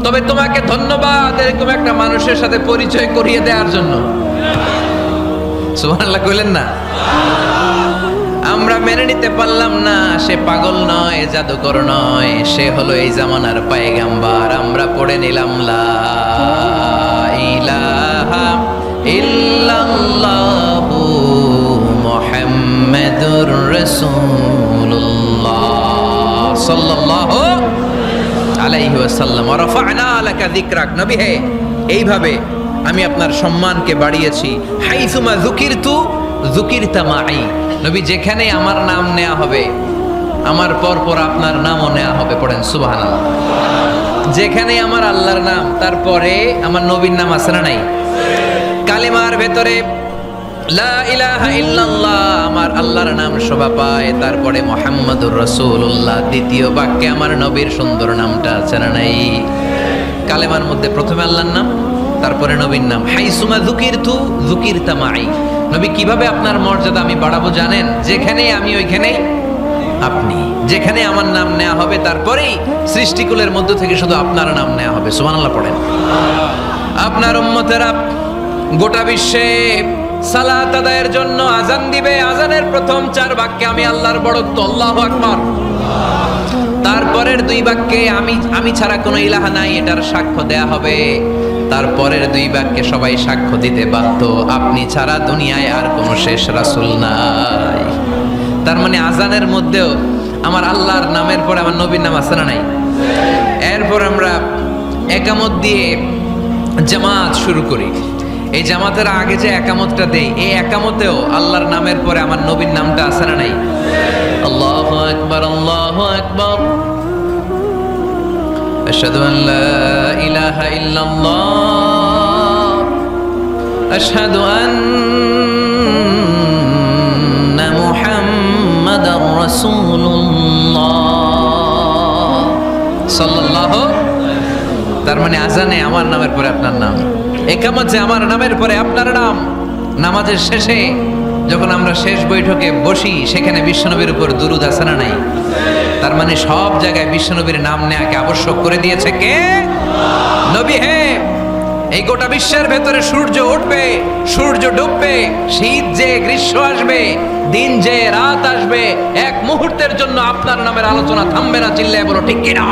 তবে তোমাকে ধন্যবাদ এরকম একটা মানুষের সাথে পরিচয় করিয়ে দেওয়ার জন্য। সুবহানাল্লাহ কইলেন না? আমরা মেনে নিতে পারলাম না সে পাগল নয়, জাদুকর নয়, সে হলো এই জামানার পয়গম্বর। আমরা পড়ে নিলাম লা ইলাহা ইল্লাল্লাহু মুহাম্মাদুর রাসূলুল্লাহ সাল্লাল্লাহু আলাইহি ওয়াসাল্লাম। ওয়া রাফা'না লাকা যিকরাক, নবী হে এইভাবে আমি আপনার সম্মানকে বাড়িয়েছি। হাইসুমা যুকিরতু যুকিরতা মাই, নবী যেখানে আমার নাম নেওয়া হবে আমার পর পর আপনার নামও নেওয়া হবে। পড়েন সুবহানাল্লাহ। যেখানে আমার আল্লাহর নাম, তারপরে আমার নবীর নাম আছে না নাই? কালিমার ভেতরে লা ইলাহা ইল্লাল্লাহ আমার আল্লাহর নাম শোভা পায়, তারপরে মুহাম্মাদুর রাসূলুল্লাহ দ্বিতীয় বাক্যে আমার নবীর সুন্দর নামটা আছে না নাই? কালেমার মধ্যে প্রথমে আল্লাহর নাম, তারপরে নবীর নাম। হাইসুমা যুকিরতু যুকিরতা মাই, নবী কিভাবে আপনার মর্যাদা আমি বাড়াবো জানেন? যেখানে আমি ওইখানেই আপনি, যেখানে আমার নাম নেওয়া হবে তারপরেই সৃষ্টিকুলের মধ্য থেকে শুধু আপনার নাম নেওয়া হবে। সুবহানাল্লাহ পড়েন। আপনার উম্মতেরা গোটা বিশ্বে সালাত আদায়ের জন্য আজান দিবে, আজানের প্রথম 4 বাক্যে আমি আল্লাহর বড়ত্ব, আল্লাহু আকবার। তারপরের 2 বাক্যে আমি ছাড়া কোনো ইলাহা নাই, এটার সাক্ষ্য দেয়া হবে। তারপরের 2 বাক্যে সবাই সাক্ষ্য দিতে বাধ্য, আপনি ছাড়া দুনিয়ায় আর কোনো শেষ রাসূল নাই। তার মানে আজানের মধ্যেও আমার আল্লাহর নামের পরে আমার নবীর নাম আছে না নাই? এরপর আমরা একামত দিয়ে জামাত শুরু করি। এই জামাতের আগে যে একামতটা দেই, এই একামতেও আল্লাহর নামের পরে আমার নবীর নামটা আছে না নাই? আল্লাহু আকবার, আল্লাহু আকবার, আশহাদু আন লা ইলাহা ইল্লাল্লাহ, আশহাদু আন্না মুহাম্মাদার রাসূলুল্লাহ সাল্লাল্লাহু। তার মানে আজানে আমার নামের পরে আপনার নাম, একামতে আমার নামের পরে আপনার নাম। নামাজের শেষে যখন আমরা শেষ বৈঠকে বসি, সেখানে বিশ্বনবীর উপর দুরূদ আছে না নাই? তার মানে সব জায়গায় বিশ্বনবীর নাম নেয়াকে আবশ্যক করে দিয়েছে কে? নবী। হে, এই গোটা বিশ্বের ভেতরে সূর্য উঠবে, সূর্য ডুববে, শীত যে গ্রীষ্ম আসবে, দিন যে রাত আসবে, এক মুহূর্তের জন্য আপনার নামের আলোচনা থামবে না। চিল্লায় বলো ঠিক কিনা?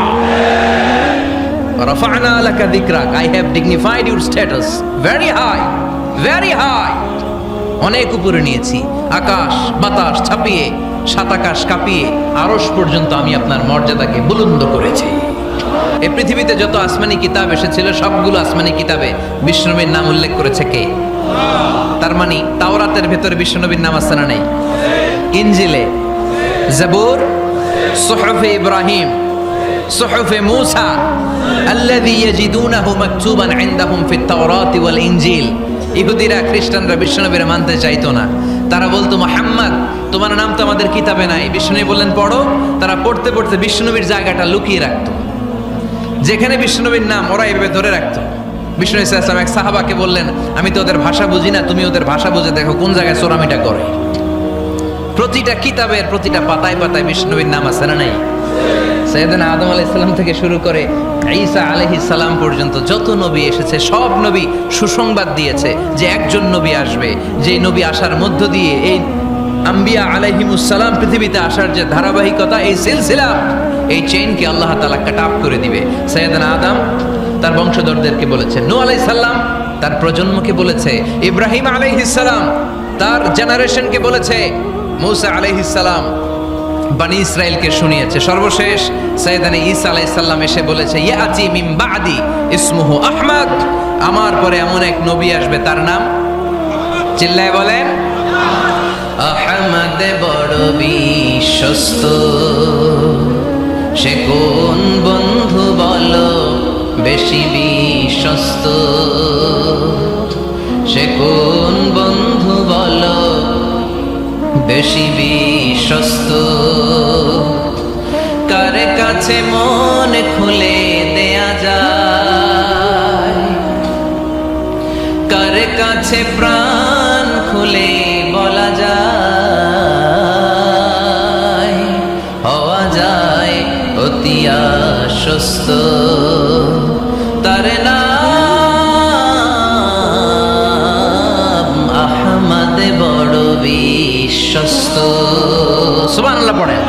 রাফা'না লাকা যিকরাক, I have dignified your status very high, very high। অনেক উপরে নিয়েছি, আকাশ বাতাস ছাপিয়ে, সাত আকাশ কাঁপিয়ে আরশ পর্যন্ত আমি আপনার মর্যাদাকে বুলন্দ করেছি। এই পৃথিবীতে যত আসমানি কিতাব এসেছিল, সবগুলো আসমানি কিতাবে বিষ্ণুনবীর নাম উল্লেখ করেছে কে? তার মানে তাওরাতের ভেতরে বিষ্ণুনবীর নাম আছে না নেই? ইনজিলে, জাবুর, সুহফে ইব্রাহিম, সুহফে মূসা, আল্লাযী ইয়াজিদুনাহু মাকতুবান ইনদাহুম ফিত তাওরাতি ওয়াল ইনজিল। ইহুদিরা খ্রিস্টানরা বিশ্বনবীর মানতে চাইতো না। তারা বলতো, মুহাম্মদ তোমার নাম তো আমাদের কিতাবে নাই। বিশ্বনবী বললেন পড়ো। তারা পড়তে পড়তে বিশ্বনবীর জায়গাটা লুকিয়ে রাখতো, যেখানে বিশ্বনবীর নাম ওরা এভাবে ধরে রাখতো। বিষ্ণু সাল্লাল্লাহু আলাইহি ওয়াসাল্লাম এক সাহাবাকে বললেন, আমি তো ওদের ভাষা বুঝি না, তুমি ওদের ভাষা বুঝে দেখো কোন জায়গায় চোরামিটা করে। প্রতিটা কিতাবের প্রতিটা পাতায় পাতায় বিষ্ণুনবীর নাম আছে না নাই? সাইয়েদনা আদম আলাইহিস সালাম থেকে শুরু করে ঈসা আলাইহিস সালাম পর্যন্ত যত নবী এসেছে, সব নবী সুসংবাদ দিয়েছে যে একজন নবী আসবে, যে নবী আসার মধ্য দিয়ে এই আম্বিয়া আলাইহিমুস সালাম পৃথিবীতে আসার যে ধারাবাহিকতা, এই সিলসিলা, এই চেইনকে আল্লাহ তাআলা কাট অফ করে দিবে। সাইয়েদনা আদম তার বংশধরদেরকে বলেছে, নূহ আলাইহিস সালাম তার প্রজন্মকে বলেছে, ইব্রাহিম আলাইহিস সালাম তার জেনারেশনকে বলেছে, মূসা আলাইহিস সালাম বনি ইসরাইলকে শুনিয়েছে। সর্বশেষ সাইয়েদনা ঈসা আলাইহিস সালাম এসে বলেছে, ইয়াতি মিন বাদি ইসমুহু আহমদ, আমার পরে এমন এক নবী আসবে, তার নাম, চিল্লায় বলেন, আহমদ বড় বিশ্বস্ত। সে কোন বন্ধু বলো বেশি বিশ্বস্ত? সে কোন বন্ধু বলো বেশি বিশ্বস্ত? কার কাছে মন খুলে দেয়া যায়, কার কাছে প্রাণ খুলে বলা যায়, হওয়া যায় অতি আশ্বস্ত। তার নাম আহমদ বড় বিশ্বস্ত। সুবহানাল্লাহ পড়েন।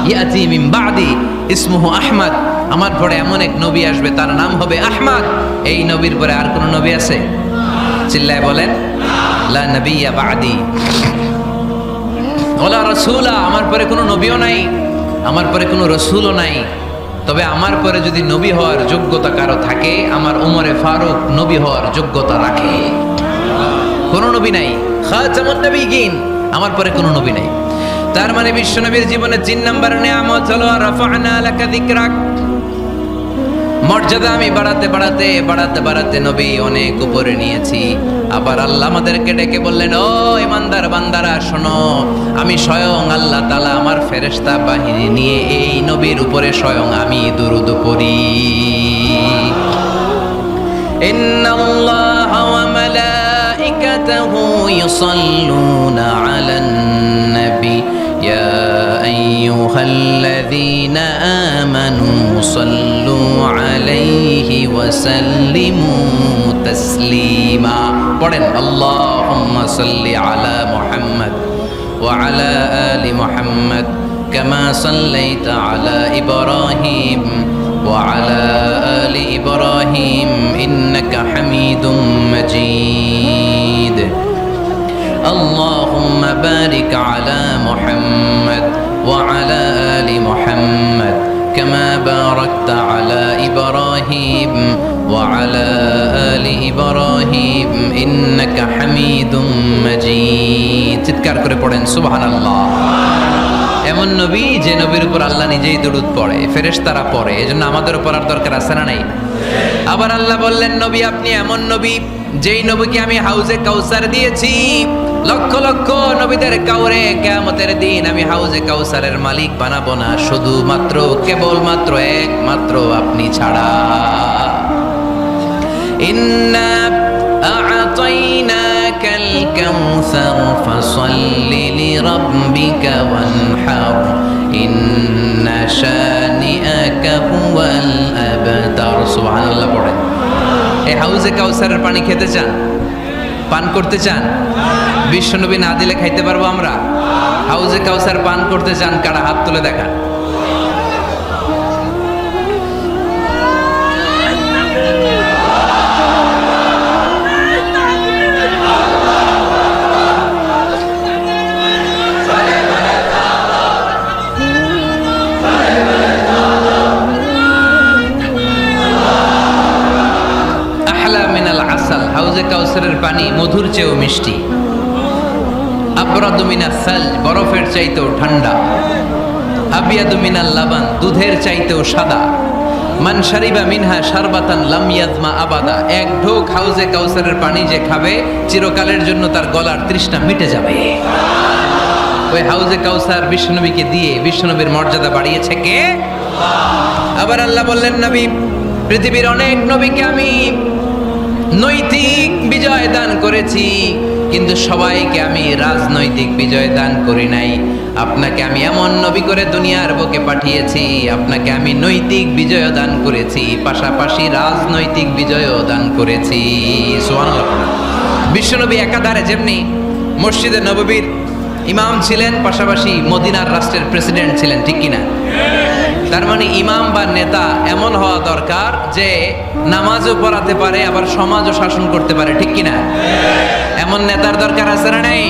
ইয়াতি মিন বাদি ইসমুহু আহমদ, আমার পরে এমন এক নবী আসবে, তার নাম হবে আহমদ। এই নবীর পরে আর কোন নবী আছে? চিল্লায় বলেন, লা নবিয়্যা বাদি ওয়ালা রাসূলা, আমার পরে কোনো নবীও নাই, আমার পরে কোনো রাসূলও নাই। তবে আমার পরে যদি নবী হওয়ার যোগ্যতা কারো থাকে, আমার উমরে ফারুক নবী হওয়ার যোগ্যতা রাখে। কোনো নবী নাই, খাতামুন নবিয়্যিন, আমার পরে কোনো নবী নাই। তার মানে বিশ্বনবীর জীবনে 3 নম্বর নিয়ামত হলো রাফা'না লাকা যিকরাক। মর্যাদা আমি বাড়াতে বাড়াতে বাড়াতে বাড়াতে নবী অনেক উপরে নিয়েছি। আবার আল্লাহ আমাদেরকে ডেকে বললেন, ও ইমানদার বান্দারা শোনো, আমি স্বয়ং আল্লাহ তাআলা আমার ফেরেশতা বাহিনী নিয়ে এই নবীর উপরে স্বয়ং আমি দুরূদ পড়ি। ইন্নাল্লাহা ওয়া মালাইকাতাহু ইউসাল্লুনা আলান নবী ইয়া আইয়ুহাল্লাযীনা আমানু সাল্লু আলাইহি ওয়া সাল্লিমু তাসলিমা। পড়েন, আল্লাহুম্মা সাল্লি আলা মুহাম্মদ ওয়া আলা আলি মুহাম্মদ কামা সাল্লাইতা আলা ইব্রাহিম ওয়া আলা আলি ইব্রাহিম ইন্নাকা হামিদুম মাজিদ। اللهم بارك على محمد وعلى آل محمد كما باركت على إبراهيم وعلى آل إبراهيم إنك حميد مجيد। চিৎকার করে পড়েন সুবহানাল্লাহ। এমন নবী যে নবীর উপর আল্লাহ নিজেই দুরূদ পড়ে, ফেরেশতারা পড়ে, এজন্য আমাদেরও পড়ার দরকার আছে না নাই? আবার আল্লাহ বললেন, নবী আপনি এমন নবী যেই নবীকে আমি হাউজে কাউসার দিয়েছি, লক্ষ লক্ষ নবীদের কাউরে কিয়ামতের দিন আমি হাউজে কাউসারের মালিক বানাবো না, শুধুমাত্র কেবলমাত্র একমাত্র আপনি ছাড়া। ইন্না আ'তাইনাকাল কাউসার ফাসাল্লি লিরাব্বিকা ওয়ানহার ইন্না শানিআকা হুয়াল আবতার। সুবহানাল্লাহ পড়ে। এই হাউজে কাউসারের পানি খেতে চান, পান করতে চান? বিশ্বনবী না দিলে খাইতে পারবো আমরা? হাউজে কাউসার পান করতে চান কারা? হাত তুলে দেখা। হাউজে কাউসারের পানি মধুর চেয়েও মিষ্টি, আবরাদু মিনাস সালজ বরফের চাইতেও ঠান্ডা, আবিয়াদু মিনাল লাবান দুধের চাইতেও সাদা, মান শারিবা মিনহা শারবাতান লাম ইয়াজমা আবাদা। এক ঢোক হাউজে কাউসারের পানি যে খাবে চিরকালের জন্য তার গলার তৃষ্ণা মিটে যাবে। ওই হাউজে কাউসার বিশ্বনবীকে দিয়ে বিশ্বনবীর মর্যাদা বাড়িয়েছে কে? আবার আল্লাহ বললেন, নবী পৃথিবীর অনেক নবীকে আমি নৈতিক বিজয় দান করেছি, কিন্তু সবাইকে আমি রাজনৈতিক বিজয় দান করি নাই। আপনাকে আমি এমন নবী করে দুনিয়ার বুকে পাঠিয়েছি, আপনাকে আমি নৈতিক বিজয় দান করেছি, পাশাপাশি রাজনৈতিক বিজয়ও দান করেছি। সুবহানাল্লাহ। বিশ্বনবী একাধারে যেমনি মসজিদে নববীর ইমাম ছিলেন, পাশাপাশি মদিনার রাষ্ট্রের প্রেসিডেন্ট ছিলেন, ঠিক কিনা? তার মানে ইমাম বা নেতা এমন হওয়া দরকার যে নামাজও পড়াতে পারে, আবার সমাজও শাসন করতে পারে, ঠিক কিনা? এমন নেতার দরকার আছে না নাই?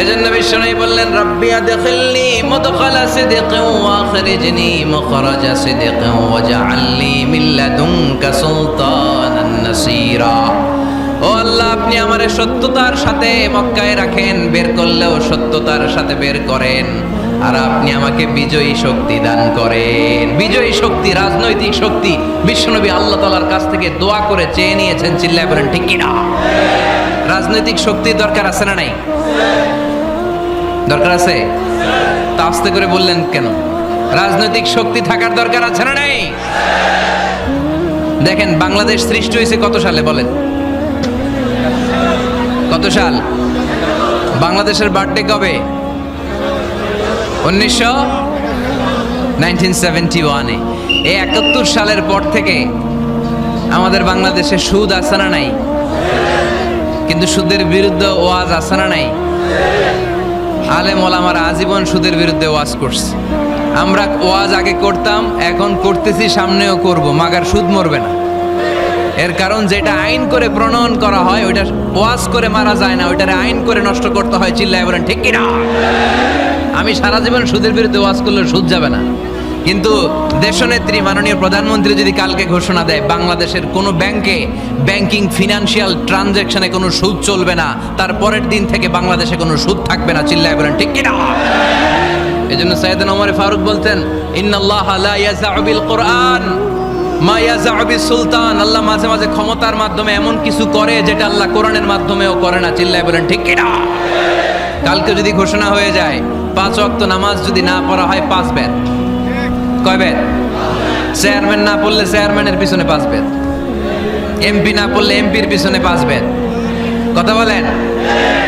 এজন্য বিশ্বনবী বললেন, রাব্বি আদখিলনি মুদখালা সিদকিন ওয়া আখরিজনি মুখরাজা সিদকিন ওয়াজআলনি মিন লাদুনকা সুলতানান নাসীরা। ও আল্লাহ, আপনি আমারে সত্যতার সাথে মক্কায় রাখেন, বের করলেও সত্যতার সাথে বের করেন, আর আপনি আমাকে বিজয়ী শক্তি দান করেন। বিজয়ী শক্তি, রাজনৈতিক শক্তি বিশ্বনবী আল্লাহ তাআলার কাছ থেকে দোয়া করে চেয়ে নিয়েছেন। চিল্লায় বলেন ঠিক কিনা? রাজনৈতিক শক্তির দরকার আছে না নাই? দরকার আছে? তা আস্তে করে বললেন কেন? রাজনৈতিক শক্তি থাকার দরকার আছে না নাই? দেখেন, বাংলাদেশ সৃষ্টি হয়েছে কত সালে বলেন? কত সাল? বাংলাদেশের বার্থডে কবে? 1971-এ। এই 71 সালের পর থেকে আমাদের বাংলাদেশে সুদ আছে না নাই? কিন্তু সুদের বিরুদ্ধে ওয়াজ আছে না নাই? আলেম ওলামারা আজীবন সুদের বিরুদ্ধে ওয়াজ করছে। আমরা ওয়াজ আগে করতাম, এখন করতেছি, সামনেও করব, মাগার সুদ মরবে না। এর কারণ যেটা আইন করে প্রণয়ন করা হয় ওইটা ওয়াজ করে মারা যায় না, ওইটারে আইন করে নষ্ট করতে হয়। চিল্লায় বলেন ঠিক কিনা? আমি সারা জীবন সুদের বিরুদ্ধে ওয়াজ করলে সুদ যাবে না, কিন্তু দেশনেত্রী মাননীয় প্রধানমন্ত্রী যদি কালকে ঘোষণা দেয় বাংলাদেশের কোনো ব্যাংকে ব্যাংকিং ফিনান্সিয়াল ট্রানজ্যাকশনে কোনো সুদ চলবে না, তার পরের দিন থেকে বাংলাদেশে কোনো সুদ থাকবে না। চিল্লায় বলেন ঠিক কিনা? এজন্য সাইয়েদনা ওমর ফারুক বলতেন, ইন্নাল্লাহা লা ইয়াযআউ বিল কুরআন মা ইয়াযআউ বিস সুলতান। আল্লাহ মাঝে মাঝে ক্ষমতার মাধ্যমে এমন কিছু করে যেটা আল্লাহ কোরআনের মাধ্যমেও করে না। চিল্লায় বলেন ঠিক কিনা? কালকে যদি ঘোষণা হয়ে যায় 5 ওয়াক্ত নামাজ যদি না পড়া হয় 5 বেদ। কয় বেদ? চেয়ারম্যান না পড়লে চেয়ারম্যানের পিছনে 5 বেদ, এমপি না পড়লে এমপির পিছনে 5 বেদ। কথা বলেন?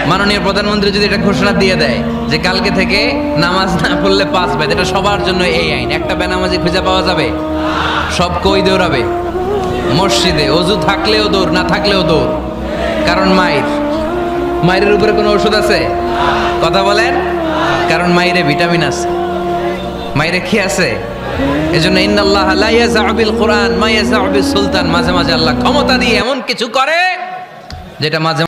মাননীয় প্রধানমন্ত্রী যদি এটা ঘোষণা দিয়ে দেয় যে কালকে থেকে নামাজ না পড়লে 5 বেদ, এটা সবার জন্য এই আইন। একটা বেনামাজি খুঁজে পাওয়া যাবে? সব কই দৌড়াবে? মসজিদে অজু থাকলেও দৌড়, না থাকলেও দৌড়। কারণ মায়ের উপরে কোনো ওষুধ আছে? কথা বলেন? কারণ মায়েরে ভিটামিন আছে, মায়েরে কি আছে? এজন্য ইন্নাল্লাহা লা ইয়াযআউ বিল কুরআন মা ইয়াযআউ বিস সুলতান। মাঝে মাঝে আল্লাহ ক্ষমতা দিয়ে এমন কিছু করে যেটা মাঝে